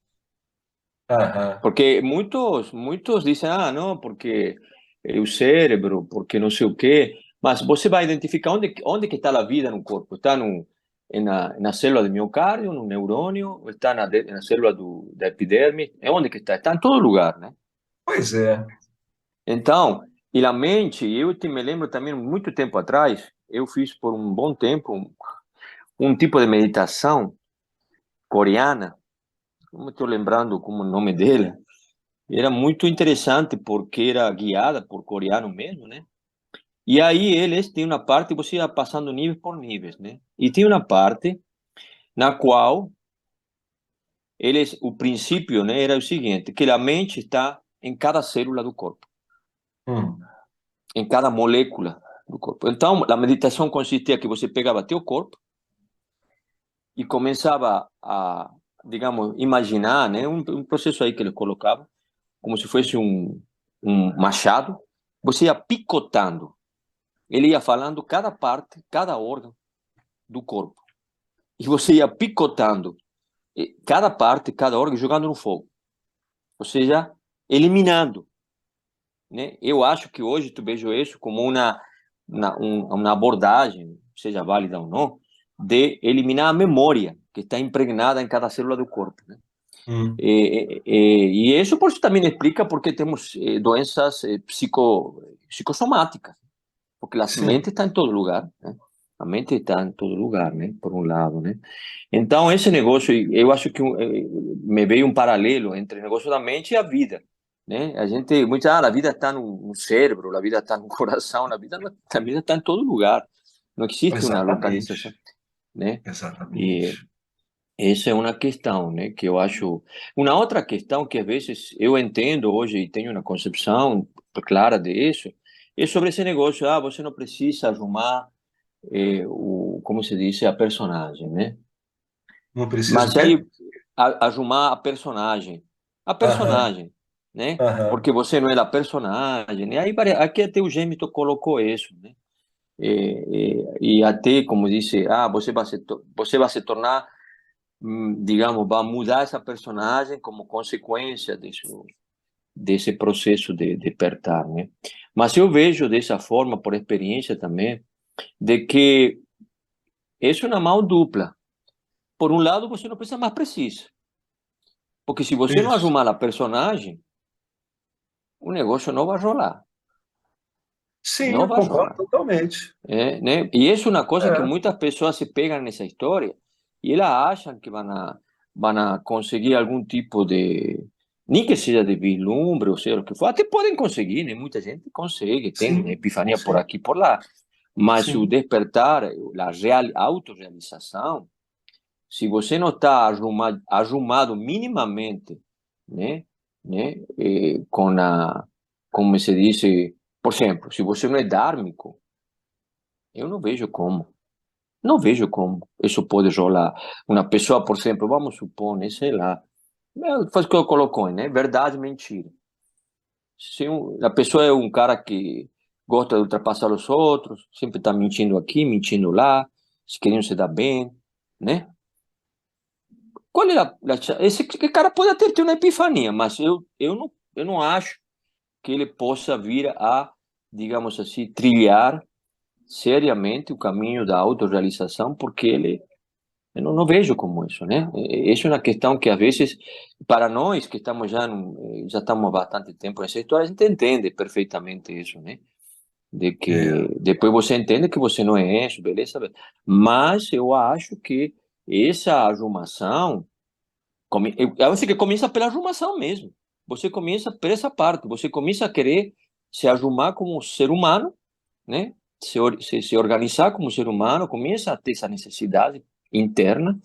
Aham. Porque muitos dizem, ah, não, porque é o cérebro, porque não sei o quê. Mas você vai identificar onde que está a vida no corpo? Está na célula do miocárdio, no neurônio, está na célula da epiderme? É onde que está? Está em todo lugar, né? Pois é. Então, e a mente, me lembro também, muito tempo atrás, eu fiz por um bom tempo um tipo de meditação coreana, não estou lembrando como o nome dele. Era muito interessante porque era guiada por coreano mesmo, né? E aí eles têm uma parte, você ia passando nível por níveis, né? E tem uma parte na qual eles, o princípio, né, era o seguinte, que a mente está em cada célula do corpo, Hum. em cada molécula do corpo. Então, a meditação consistia que você pegava teu corpo e começava a, digamos, imaginar, né, um processo aí que eles colocavam, como se fosse um machado, você ia picotando. Ele ia falando cada parte, cada órgão do corpo. E você ia picotando cada parte, cada órgão, jogando no fogo. Ou seja, eliminando. Né? Eu acho que hoje tu vejo isso como uma abordagem, seja válida ou não, de eliminar a memória que está impregnada em cada célula do corpo. Né? Hum. E isso por isso também explica por que temos doenças psicossomáticas. Porque a mente Sim. está em todo lugar, né? A mente está em todo lugar, né? Por um lado, né? Então, esse negócio, eu acho que me veio um paralelo entre o negócio da mente e a vida, né? A gente, a vida está no cérebro, a vida está no coração, a vida está em todo lugar. Não existe uma localização, Exatamente. né? E Exatamente. essa é uma questão, né? Que eu acho. Uma outra questão que às vezes eu entendo hoje e tenho uma concepção clara disso é sobre esse negócio. Ah, você não precisa arrumar como se diz, a personagem, né? Não precisa o Mas quê? aí arrumar a Aham. personagem, né? Porque Aham. você não é da personagem, né? Aí aqui até o Gêmeo colocou isso, né? E até como disse, ah, você vai se tornar, digamos, vai mudar essa personagem como consequência desse processo de despertar, né? Mas eu vejo dessa forma, por experiência também, de que isso é uma mão dupla. Por um lado, você não pensa mais precisa. Porque se você não Isso. arrumar a personagem, o negócio não vai rolar. Sim, Não eu vai concordo rolar. totalmente. Né? E isso é uma coisa que É, muitas pessoas se pegam nessa história e elas acham que vão conseguir algum tipo de. Nem que seja de vislumbre, ou seja, o que for. Até podem conseguir, né? Muita gente consegue, tem sim, epifania por sim, aqui e por lá. Mas o sim. despertar, a autorrealização, se você não está arrumado minimamente, né, com como se diz, por exemplo, se você não é dármico, eu não vejo como. Não vejo como isso pode rolar. Uma pessoa, por exemplo, vamos supor, né, sei lá, faz o que eu colocou, né? Verdade, mentira. Se a pessoa é um cara que gosta de ultrapassar os outros, sempre está mentindo aqui, mentindo lá, se querendo se dar bem, né? Qual é esse cara pode até ter uma epifania, mas eu não acho que ele possa vir a, digamos assim, trilhar seriamente o caminho da autorrealização, porque eu não vejo como isso, né? Isso é uma questão que às vezes, para nós que estamos já estamos há bastante tempo nessa história, a gente entende perfeitamente isso, né? De que É, depois você entende que você não é isso, beleza? Mas eu acho que essa arrumação, eu acho que começa pela arrumação mesmo. Você começa por essa parte, você começa a querer se arrumar como ser humano, né? Se organizar como ser humano, começa a ter essa necessidade interna,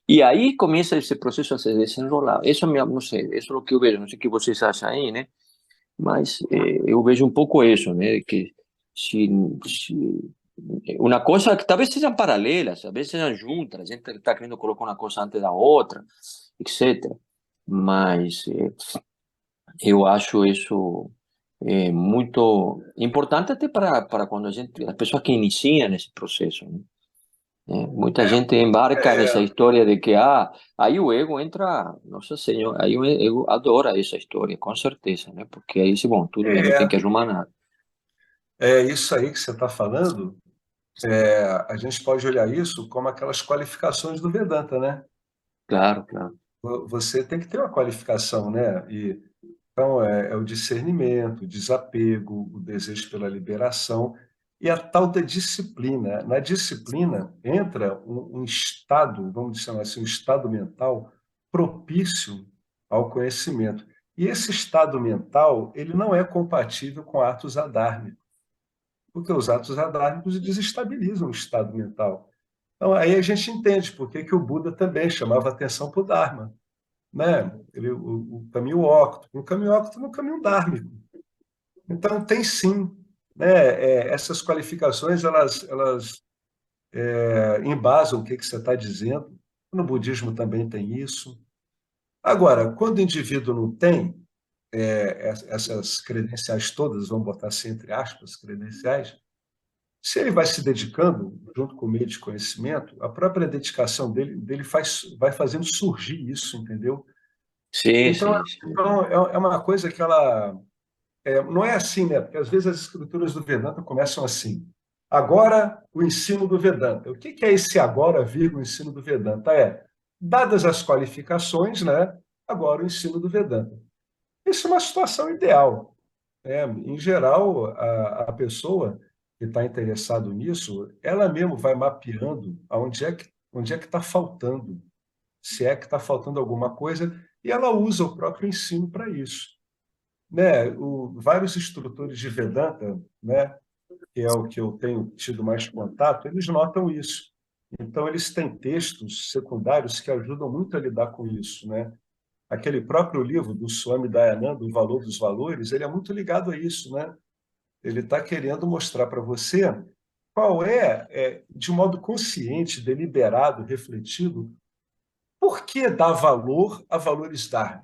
e aí começa esse processo a se desenrolar. Isso, não sei, isso é o que eu vejo, não sei o que vocês acham aí, né? Mas eu vejo um pouco isso, né? Que se, se uma coisa que talvez sejam paralelas, talvez sejam juntas, a gente está querendo colocar uma coisa antes da outra, etc. Mas eu acho isso muito importante até para quando as pessoas que iniciam nesse processo, né? Muita gente embarca nessa é, história de que aí o ego entra, nossa senhora, aí o ego adora essa história, com certeza, né? Porque aí se bom, tudo bem, não tem que é, arrumar nada. é isso aí que você está falando. A gente pode olhar isso como aquelas qualificações do Vedanta, né? Claro, claro. Você tem que ter uma qualificação, né? Então, é o discernimento, o desapego, o desejo pela liberação e a tal da disciplina. Na disciplina entra um estado, vamos chamar assim, um estado mental propício ao conhecimento. E esse estado mental, ele não é compatível com atos adármicos, porque os atos adármicos desestabilizam o estado mental. Então, aí a gente entende por que que o Buda também chamava atenção para o Dharma, né? O caminho óctuplo, o caminho óctuplo é um caminho dármico. Então, tem sim, né? Essas qualificações, elas embasam o que que você está dizendo. No budismo também tem isso. Agora, quando o indivíduo não tem essas credenciais todas, vamos botar assim entre aspas, credenciais, se ele vai se dedicando, junto com o meio de conhecimento, a própria dedicação dele vai fazendo surgir isso, entendeu? Sim, Então, sim, sim. é uma coisa que ela não é assim, né? Porque às vezes as escrituras do Vedanta começam assim. Agora, o ensino do Vedanta. O que que é esse agora, vírgula, o ensino do Vedanta? Dadas as qualificações, né? Agora o ensino do Vedanta. Isso é uma situação ideal, né? Em geral, a pessoa que está interessado nisso, ela mesmo vai mapeando onde é que está faltando, se é que está faltando alguma coisa, e ela usa o próprio ensino para isso, né? Vários instrutores de Vedanta, né, que é o que eu tenho tido mais contato, eles notam isso. Então, eles têm textos secundários que ajudam muito a lidar com isso, né? Aquele próprio livro do Swami Dayananda, O Valor dos Valores, ele é muito ligado a isso, né? Ele está querendo mostrar para você qual de um modo consciente, deliberado, refletido, por que dar valor a valores dharma.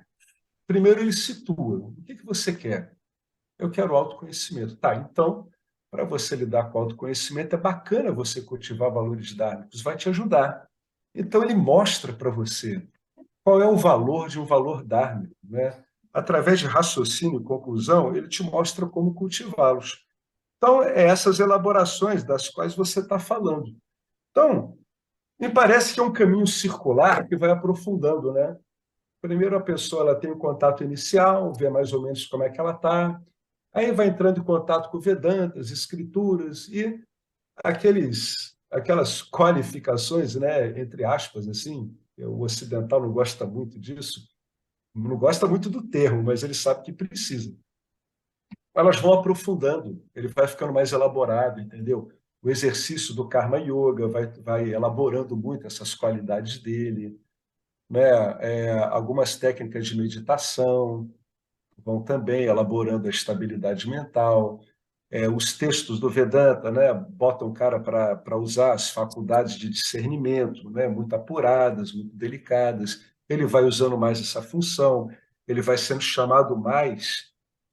Primeiro, ele situa. O que que você quer? Eu quero autoconhecimento. Tá, então, para você lidar com autoconhecimento, é bacana você cultivar valores dármicos, vai te ajudar. Então, ele mostra para você qual é o valor de um valor dármico, né? Através de raciocínio e conclusão, ele te mostra como cultivá-los. Então, é essas elaborações das quais você está falando. Então, me parece que é um caminho circular que vai aprofundando, né? Primeiro a pessoa ela tem um contato inicial, vê mais ou menos como é que ela está, aí vai entrando em contato com Vedantas, escrituras e aquelas qualificações, né, entre aspas, assim, o ocidental não gosta muito disso, não gosta muito do termo, mas ele sabe que precisa. Elas vão aprofundando, ele vai ficando mais elaborado, entendeu? O exercício do Karma Yoga vai elaborando muito essas qualidades dele, né? Algumas técnicas de meditação vão também elaborando a estabilidade mental. Os textos do Vedanta, né, botam o cara para usar as faculdades de discernimento, né, muito apuradas, muito delicadas. Ele vai usando mais essa função, ele vai sendo chamado mais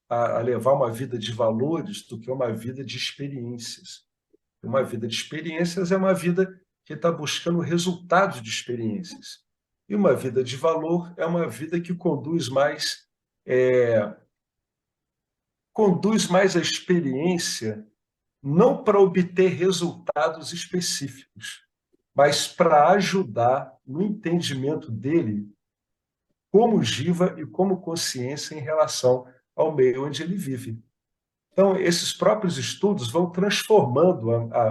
a levar uma vida de valores do que uma vida de experiências. Uma vida de experiências é uma vida que está buscando resultados de experiências. E uma vida de valor é uma vida que conduz mais a experiência não para obter resultados específicos, mas para ajudar no entendimento dele como jiva e como consciência em relação ao meio onde ele vive. Então, esses próprios estudos vão transformando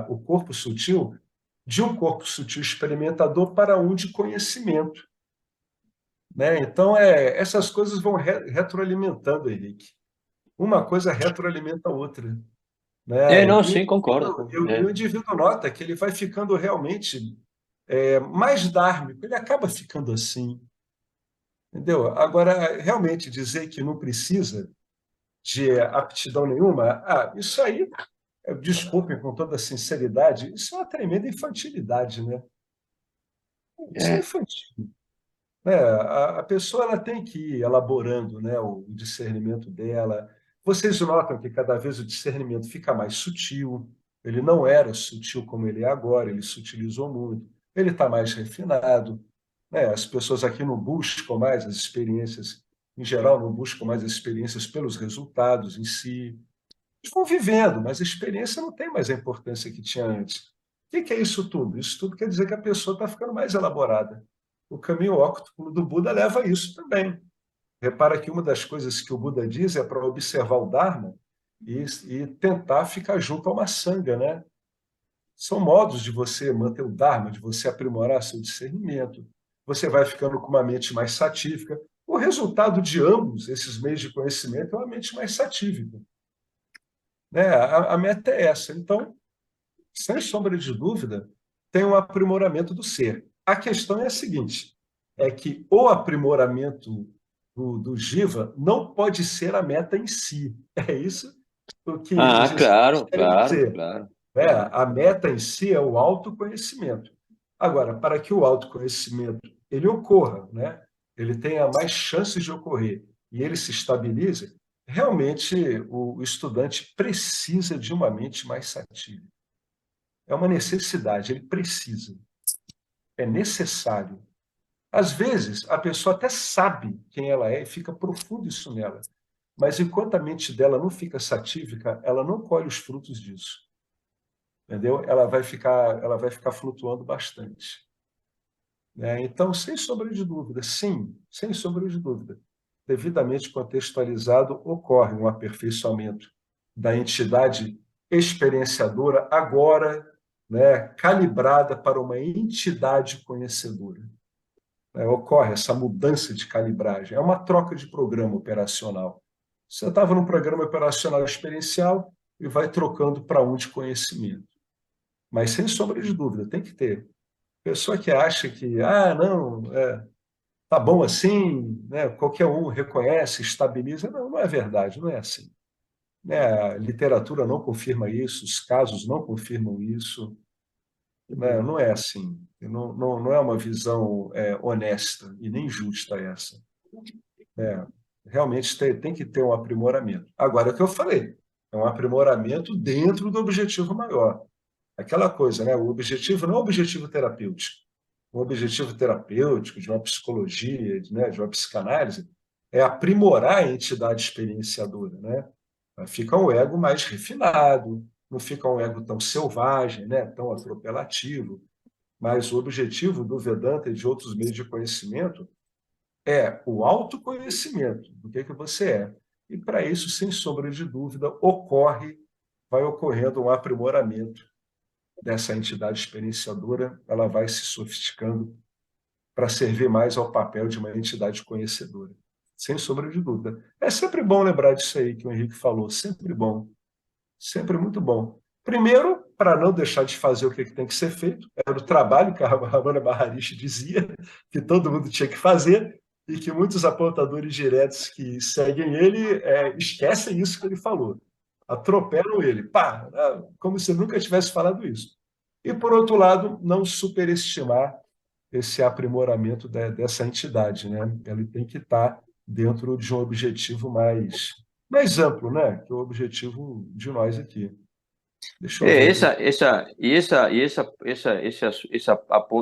o corpo sutil de um corpo sutil experimentador para um de conhecimento, né? Então, essas coisas vão retroalimentando, Henrique. Uma coisa retroalimenta a outra, né? Não, E sim, concordo. o indivíduo nota que ele vai ficando realmente mais dármico, ele acaba ficando assim, entendeu? Agora, realmente dizer que não precisa de aptidão nenhuma, isso aí, desculpem com toda a sinceridade, isso é uma tremenda infantilidade, né? Isso é É, infantil. Né? A pessoa ela tem que ir elaborando, né, o discernimento dela. Vocês notam que cada vez o discernimento fica mais sutil. Ele não era sutil como ele é agora, ele sutilizou muito. Ele está mais refinado. Né? As pessoas aqui não buscam mais as experiências, em geral, não buscam mais as experiências pelos resultados em si. Vão vivendo, mas a experiência não tem mais a importância que tinha antes. O que é isso tudo? Isso tudo quer dizer que a pessoa está ficando mais elaborada. O caminho óctuplo do Buda leva a isso também. Repara que uma das coisas que o Buda diz é para observar o Dharma e tentar ficar junto a uma sanga, né? São modos de você manter o Dharma, de você aprimorar seu discernimento. Você vai ficando com uma mente mais satífica. O resultado de ambos esses meios de conhecimento é uma mente mais satífica, né? A meta é essa. Então, sem sombra de dúvida, tem um aprimoramento do ser. A questão é a seguinte: é que o aprimoramento do Jiva não pode ser a meta em si. É isso o que os espíritos claro, querem claro, dizer. claro, Né? claro. A meta em si é o autoconhecimento. Agora, para que o autoconhecimento ele ocorra, né? Ele tenha mais chances de ocorrer e ele se estabilize, realmente o estudante precisa de uma mente mais sativa. É uma necessidade, ele precisa, é necessário. Às vezes, a pessoa até sabe quem ela é e fica profundo isso nela, mas enquanto a mente dela não fica satívica, ela não colhe os frutos disso, entendeu? Ela vai ficar flutuando bastante, né? Então, sem sombra de dúvida, sim, sem sombra de dúvida, devidamente contextualizado, ocorre um aperfeiçoamento da entidade experienciadora agora, né, calibrada para uma entidade conhecedora. Ocorre essa mudança de calibragem, é uma troca de programa operacional. Você estava num programa operacional experiencial e vai trocando para um de conhecimento. Mas, sem sombra de dúvida, tem que ter. Pessoa que acha que, não, tá bom assim, né, qualquer um reconhece, estabiliza. Não, não é verdade, não é assim. Né? A literatura não confirma isso, os casos não confirmam isso. Né? Não é assim. Não é uma visão honesta e nem justa essa. Realmente tem que ter um aprimoramento. Agora, é o que eu falei, é um aprimoramento dentro do objetivo maior. Aquela coisa, né? O objetivo não é o objetivo terapêutico. O objetivo terapêutico de uma psicologia, né, de uma psicanálise, é aprimorar a entidade experienciadora, né? Fica um ego mais refinado, não fica um ego tão selvagem, né, tão atropelativo. Mas o objetivo do Vedanta e de outros meios de conhecimento é o autoconhecimento do que você é. E para isso, sem sombra de dúvida, vai ocorrendo um aprimoramento dessa entidade experienciadora, ela vai se sofisticando para servir mais ao papel de uma entidade conhecedora. Sem sombra de dúvida. É sempre bom lembrar disso aí que o Henrique falou, sempre bom. Sempre muito bom. Primeiro, para não deixar de fazer o que tem que ser feito. Era o trabalho que a Ramana Maharishi dizia que todo mundo tinha que fazer, e que muitos apontadores diretos que seguem ele esquecem isso que ele falou. Atropelam ele, pá, como se ele nunca tivesse falado isso. E, por outro lado, não superestimar esse aprimoramento dessa entidade, né? Ele tem que estar dentro de um objetivo mais amplo, né? Que é o objetivo de nós aqui. Deixa eu ver aqui.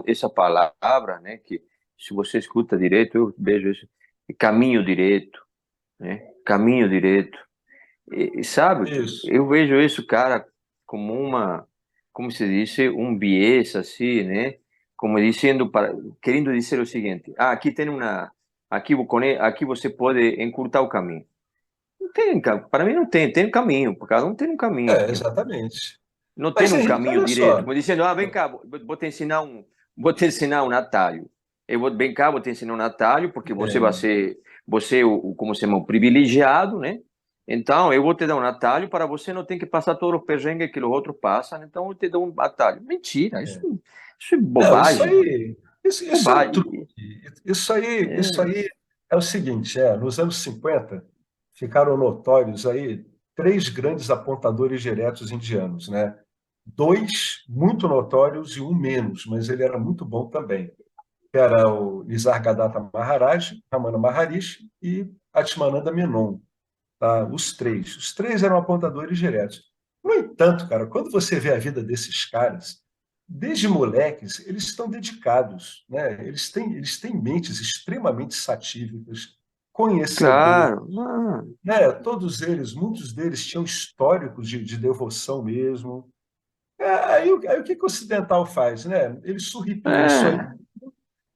Essa palavra, né, que se você escuta direito, eu vejo isso, caminho direito, né, caminho direito. Sabe, Isso. eu vejo isso, cara, como como se diz, um viés assim, né, como dizendo, querendo dizer o seguinte, aqui tem aqui você pode encurtar o caminho. Não tem, para mim não tem caminho, cada um tem um caminho aqui. Exatamente. Não tem Mas, um Henrique, caminho olha direto, só. como dizendo, vem cá, vou te ensinar um atalho. Vem cá, vou te ensinar um atalho, porque você vai É, ser, você é como se chama, o privilegiado, né? Então, eu vou te dar um atalho para você não ter que passar todos os perrengues que os outros passam, então eu te dou um atalho. Mentira, é. isso é Não, isso bobagem, aí, isso é um bobagem. truque. Isso aí é o seguinte, nos anos 50 ficaram notórios aí três grandes apontadores diretos indianos, né? Dois muito notórios e um menos, mas ele era muito bom também. Era o Nisargadatta Maharaj, Ramana Maharishi e Atmananda Menon, tá? Os três eram apontadores diretos. No entanto, cara, quando você vê a vida desses caras, desde moleques, eles estão dedicados, né? Eles têm mentes extremamente satívicas, conhecedoras, Claro, não, né? Todos eles, muitos deles tinham históricos de devoção mesmo. Aí o que que o ocidental faz, né? Ele surripia isso aí é,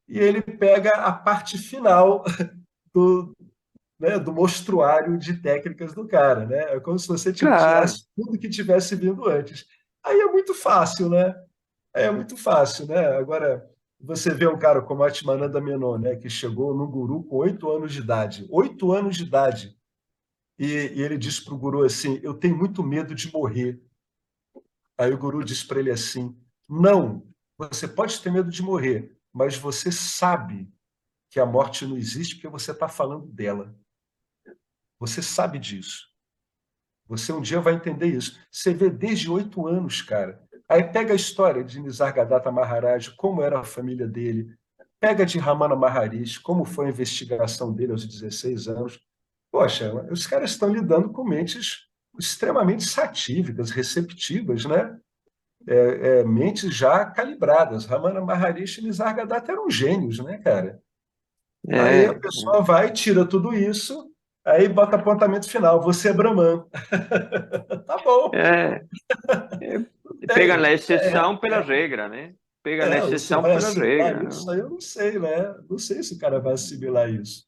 e ele pega a parte final do, né, do mostruário de técnicas do cara, né? É como se você claro. tirasse tudo que tivesse vindo antes. Aí é muito fácil, né? É muito fácil, né? Agora, você vê um cara como Atmananda Menon, né, que chegou no guru com 8 anos de idade. 8 anos de idade. E ele disse para o guru assim: Eu tenho muito medo de morrer. Aí o guru disse para ele assim: Não, você pode ter medo de morrer, mas você sabe que a morte não existe porque você está falando dela. Você sabe disso. Você um dia vai entender isso. Você vê desde 8 anos, cara. Aí pega a história de Nisargadatta Maharaj, como era a família dele. Pega de Ramana Maharishi, como foi a investigação dele aos 16 anos. Poxa, os caras estão lidando com mentes extremamente satívicas, receptivas, né? Mentes já calibradas. Ramana Maharishi e Nisargadatta eram gênios, né, cara? Aí a É, pessoa vai, tira tudo isso, aí bota apontamento final. Você é Brahman. Tá bom. é, é, pega Tem. na exceção pela regra, né? Pega na Você exceção vai pela assimilar regra. isso? Aí eu não sei, né? Não sei se o cara vai assimilar isso.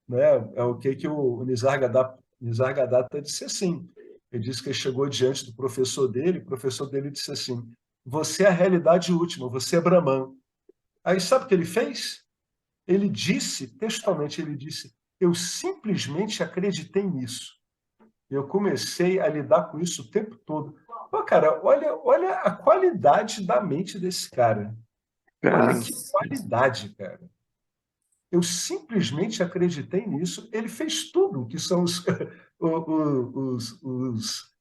Né? É o que o Nisargadatta disse assim. Ele disse que ele chegou diante do professor dele, o professor dele disse assim: Você é a realidade última, você é Brahman. Aí sabe o que ele fez? Ele disse, textualmente, ele disse: Eu simplesmente acreditei nisso. Eu comecei a lidar com isso o tempo todo. Pô, cara, olha a qualidade da mente desse cara. Olha Claro. que qualidade, cara. Eu simplesmente acreditei nisso. Ele fez tudo que são os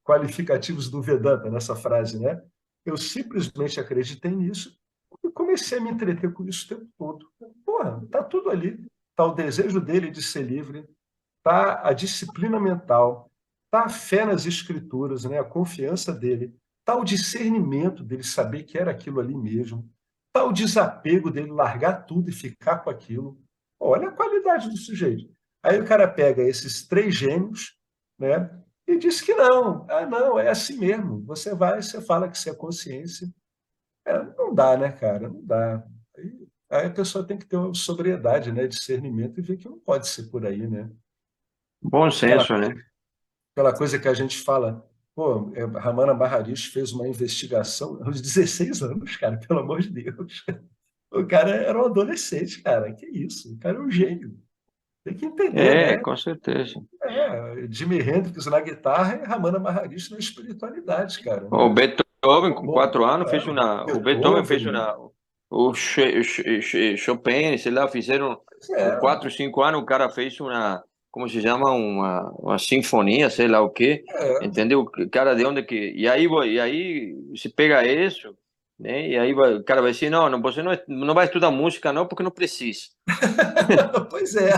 qualificativos do Vedanta nessa frase, né? Eu simplesmente acreditei nisso e comecei a me entreter com isso o tempo todo. Porra, tá tudo ali. Tá o desejo dele de ser livre, tá a disciplina mental, tá a fé nas escrituras, né? A confiança dele, tá o discernimento dele saber que era aquilo ali mesmo, tá o desapego dele largar tudo e ficar com aquilo. Olha a qualidade do sujeito. Aí o cara pega esses três gênios, né? E diz que não, não, é assim mesmo. Você vai, você fala que você é consciência. Não dá, né, cara? Não dá. Aí a pessoa tem que ter uma sobriedade, né, discernimento e ver que não pode ser por aí, né? Bom Aquela senso, né? aquela coisa que a gente fala, pô, Ramana Maharishi fez uma investigação aos 16 anos, cara, pelo amor de Deus. O cara era um adolescente, cara, que isso, o cara é um gênio. Tem que entender, É, né? com certeza. Jimi Hendrix na guitarra e Ramana Maharishi na espiritualidade, cara, O né? Beethoven, com 4 anos, fez Claro. o Beethoven fez Beethoven. Chopin, sei lá, fizeram com É, 4, 5 anos, o cara fez como se chama, uma sinfonia, sei lá o quê, é. entendeu? Cara, de onde que... E aí você pega isso, né? E aí o cara vai dizer, não, você não vai estudar música não, porque não precisa. Pois é,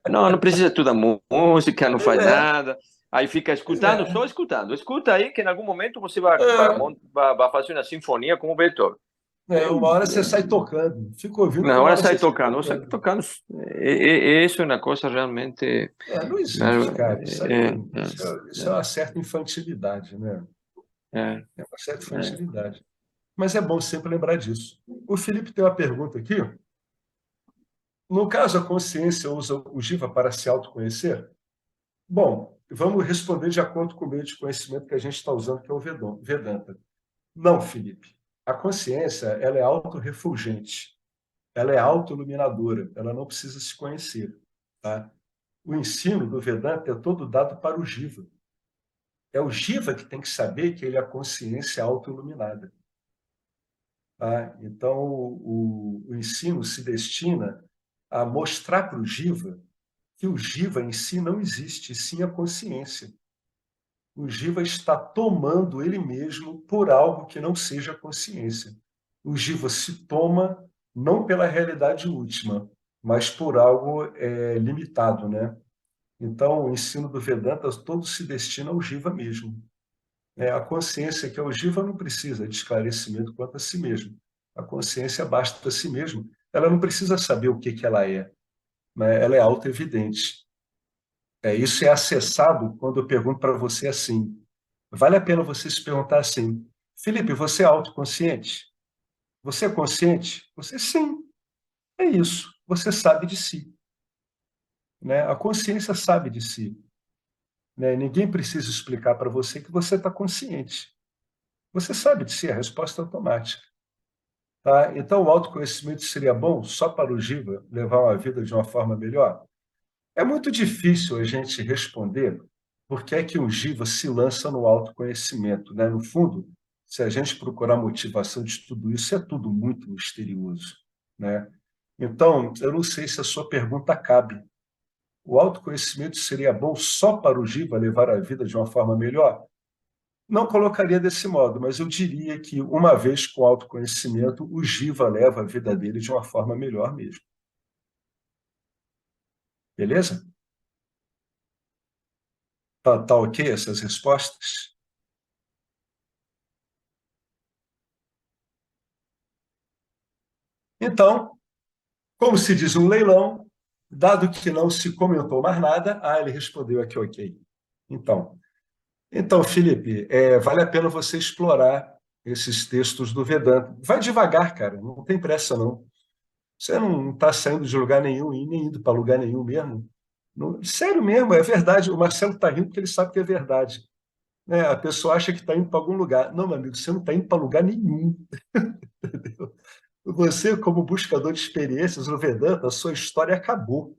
Não, não precisa estudar música, não pois faz é, nada. Aí fica pois escutando, é. só escutando. Escuta aí que em algum momento você vai, vai, É, mon- vai, vai fazer uma sinfonia como Beethoven. é, uma hora você sai tocando. Fica ouvindo que Na uma hora hora você sai sai tocando, sai tocando. tocando. Isso é uma coisa realmente. É, não existe, cara. Isso aí, É, é, isso é uma certa infantilidade, né? é, É uma certa é. infantilidade. Mas é bom sempre lembrar disso. O Felipe tem uma pergunta aqui. No caso, a consciência usa o jiva para se autoconhecer? Bom, vamos responder de acordo com o meio de conhecimento que a gente está usando, que é o Vedanta. Não, Felipe. A consciência, ela é autorrefulgente, ela é autoiluminadora, ela não precisa se conhecer, tá? O ensino do Vedanta é todo dado para o jiva. É o jiva que tem que saber que ele é a consciência autoiluminada. Tá? Então, o ensino se destina a mostrar para o jiva que o jiva em si não existe, sim a consciência. O jiva está tomando ele mesmo por algo que não seja a consciência. O jiva se toma não pela realidade última, mas por algo limitado, né? Então, o ensino do Vedanta todo se destina ao jiva mesmo. A consciência que é o jiva não precisa de esclarecimento quanto a si mesmo. A consciência basta a si mesmo. Ela não precisa saber o que que ela é, né? Ela é autoevidente. Isso é acessado quando eu pergunto para você assim. Vale a pena você se perguntar assim: Felipe, você é autoconsciente? Você é consciente? Você sim, é isso. Você sabe de si, né? A consciência sabe de si, né? Ninguém precisa explicar para você que você está consciente. Você sabe de si, a resposta é automática. Tá? Então, o autoconhecimento seria bom só para o Jiva levar uma vida de uma forma melhor? É muito difícil a gente responder por que é que o Jiva se lança no autoconhecimento, né? No fundo, se a gente procurar motivação de tudo isso, é tudo muito misterioso, né? Então, eu não sei se a sua pergunta cabe. O autoconhecimento seria bom só para o Jiva levar a vida de uma forma melhor? Não colocaria desse modo, mas eu diria que, uma vez com autoconhecimento, o Jiva leva a vida dele de uma forma melhor mesmo. Beleza? Tá ok essas respostas? Então, como se diz um leilão, dado que não se comentou mais nada, ele respondeu aqui, ok. Então, Felipe, vale a pena você explorar esses textos do Vedanta. Vai devagar, cara, não tem pressa, não. Você não está saindo de lugar nenhum e nem indo para lugar nenhum mesmo. Sério mesmo, é verdade. O Marcelo está rindo porque ele sabe que é verdade. Né? A pessoa acha que está indo para algum lugar. Não, meu amigo, você não está indo para lugar nenhum. Você, como buscador de experiências no Vedanta, a sua história acabou.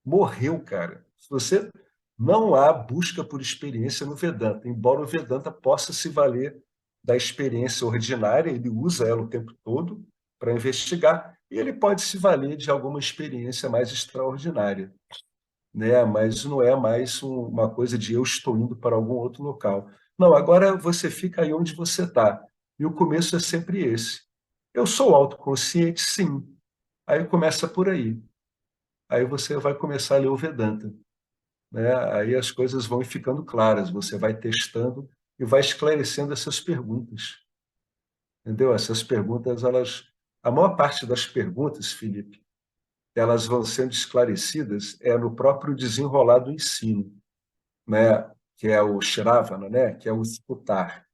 Morreu, cara. Você não há busca por experiência no Vedanta, embora o Vedanta possa se valer da experiência ordinária, ele usa ela o tempo todo para investigar, e ele pode se valer de alguma experiência mais extraordinária, né? Mas não é mais uma coisa de eu estou indo para algum outro local. Não, agora você fica aí onde você está. E o começo é sempre esse. Eu sou autoconsciente, sim. Aí começa por aí. Aí você vai começar a ler o Vedanta, né? Aí as coisas vão ficando claras, você vai testando e vai esclarecendo essas perguntas, entendeu? Essas perguntas, a maior parte das perguntas, Felipe, elas vão sendo esclarecidas no próprio desenrolar do ensino, né? Que é o Shravana, né? Que é o escutar.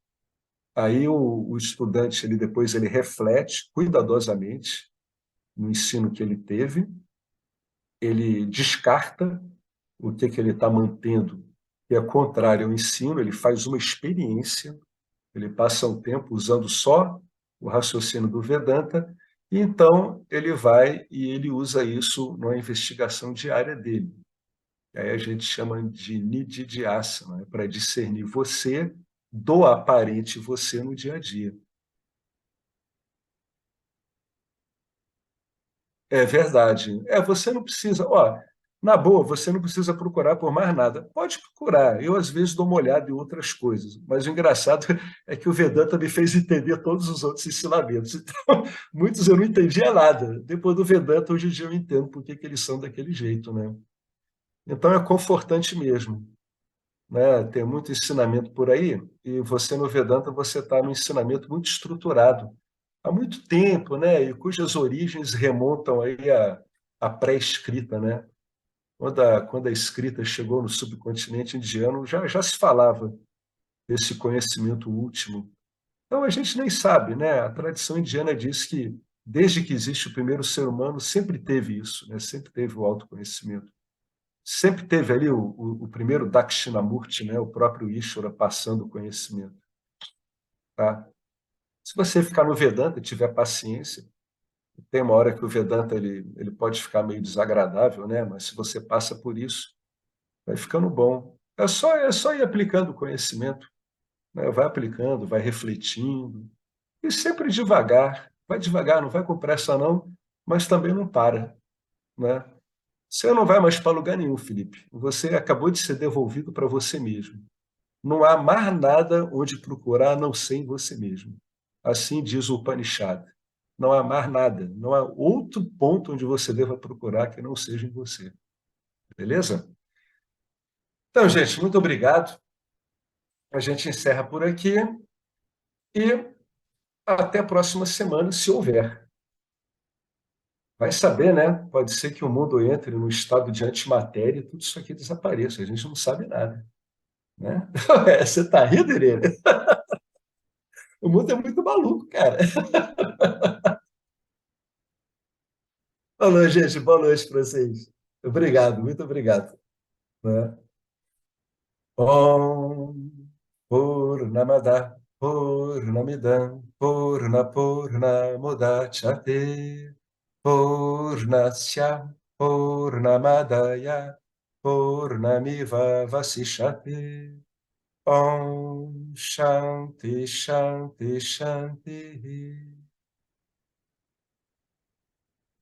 Aí o estudante, depois ele reflete cuidadosamente no ensino que ele teve, ele descarta o que ele está mantendo, que é contrário ao ensino, ele faz uma experiência, ele passa um tempo usando só o raciocínio do Vedanta, e então ele vai e ele usa isso na investigação diária dele. E aí a gente chama de nididhyasana, né, para discernir você do aparente você no dia a dia. É verdade. Você não precisa, na boa, você não precisa procurar por mais nada. Pode procurar. Eu, às vezes, dou uma olhada em outras coisas. Mas o engraçado é que o Vedanta me fez entender todos os outros ensinamentos. Então, muitos eu não entendia nada. Depois do Vedanta, hoje em dia eu entendo por que eles são daquele jeito, né? Então é confortante mesmo, né? Tem muito ensinamento por aí, e você no Vedanta você está num ensinamento muito estruturado há muito tempo, né? E cujas origens remontam aí à pré-escrita, né? Quando a escrita chegou no subcontinente indiano, já se falava desse conhecimento último. Então a gente nem sabe, né? A tradição indiana diz que desde que existe o primeiro ser humano sempre teve isso, né? Sempre teve o autoconhecimento. Sempre teve ali o primeiro Dakshinamurti, né? O próprio Ishvara passando o conhecimento. Tá? Se você ficar no Vedanta e tiver paciência, tem uma hora que o Vedanta ele pode ficar meio desagradável, né? Mas se você passa por isso, vai ficando bom. É só ir aplicando o conhecimento, né? Vai aplicando, vai refletindo, e sempre devagar. Vai devagar, não vai com pressa não, mas também não para, né? Você não vai mais para lugar nenhum, Felipe. Você acabou de ser devolvido para você mesmo. Não há mais nada onde procurar a não ser em você mesmo. Assim diz o Upanishad. Não há mais nada, não há outro ponto onde você deva procurar que não seja em você. Beleza? Então, gente, muito obrigado. A gente encerra por aqui e até a próxima semana, se houver. Vai saber, né? Pode ser que o mundo entre num estado de antimatéria e tudo isso aqui desapareça. A gente não sabe nada, né? Você está rindo, Irene? O mundo é muito maluco, cara. Falou, gente. Boa noite para vocês. Obrigado, muito obrigado. Né? Om Purnamada Purnamidam Purnamudachyate Purnasya Purnamadaya Purnamiva Vasishyate Om Shanti Shanti Shanti.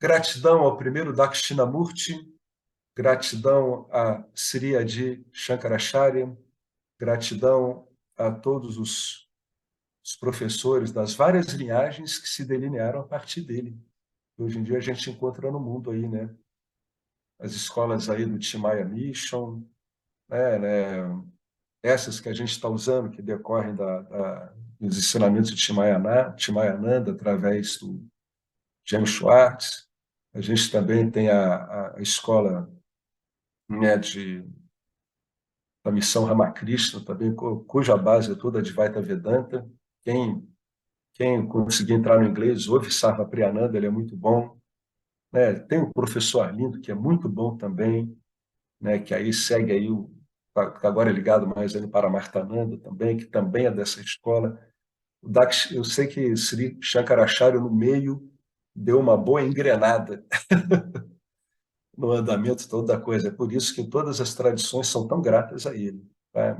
Gratidão ao primeiro Dakshinamurti, gratidão a Sri Adi Shankaracharya, gratidão a todos os professores das várias linhagens que se delinearam a partir dele. Hoje em dia a gente encontra no mundo aí, né? As escolas aí do Timaya Mission, né? Essas que a gente está usando, que decorrem dos ensinamentos de Timayananda, através do James Schwartz. A gente também tem a escola, né, da missão Ramakrishna, também, cuja base é toda Advaita Vedanta. Quem, quem conseguir entrar no inglês, ouve Sarva Priyananda, ele é muito bom. Né? Tem o professor Arlindo, que é muito bom também, né? Que aí segue aí, que agora é ligado mais aí no Paramartananda também, que também é dessa escola. Eu sei que Sri Shankaracharya, no meio, deu uma boa engrenada no andamento todo da coisa. É por isso que todas as tradições são tão gratas a ele. Tá?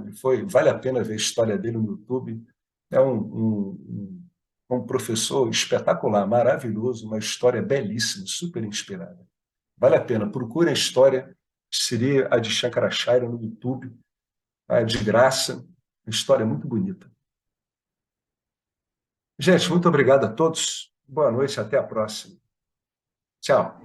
Vale a pena ver a história dele no YouTube. É um professor espetacular, maravilhoso, uma história belíssima, super inspirada. Vale a pena. Procure a história de Sri Adi Shankaracharya no YouTube, tá? De graça. Uma história muito bonita. Gente, muito obrigado a todos. Boa noite, até a próxima. Tchau.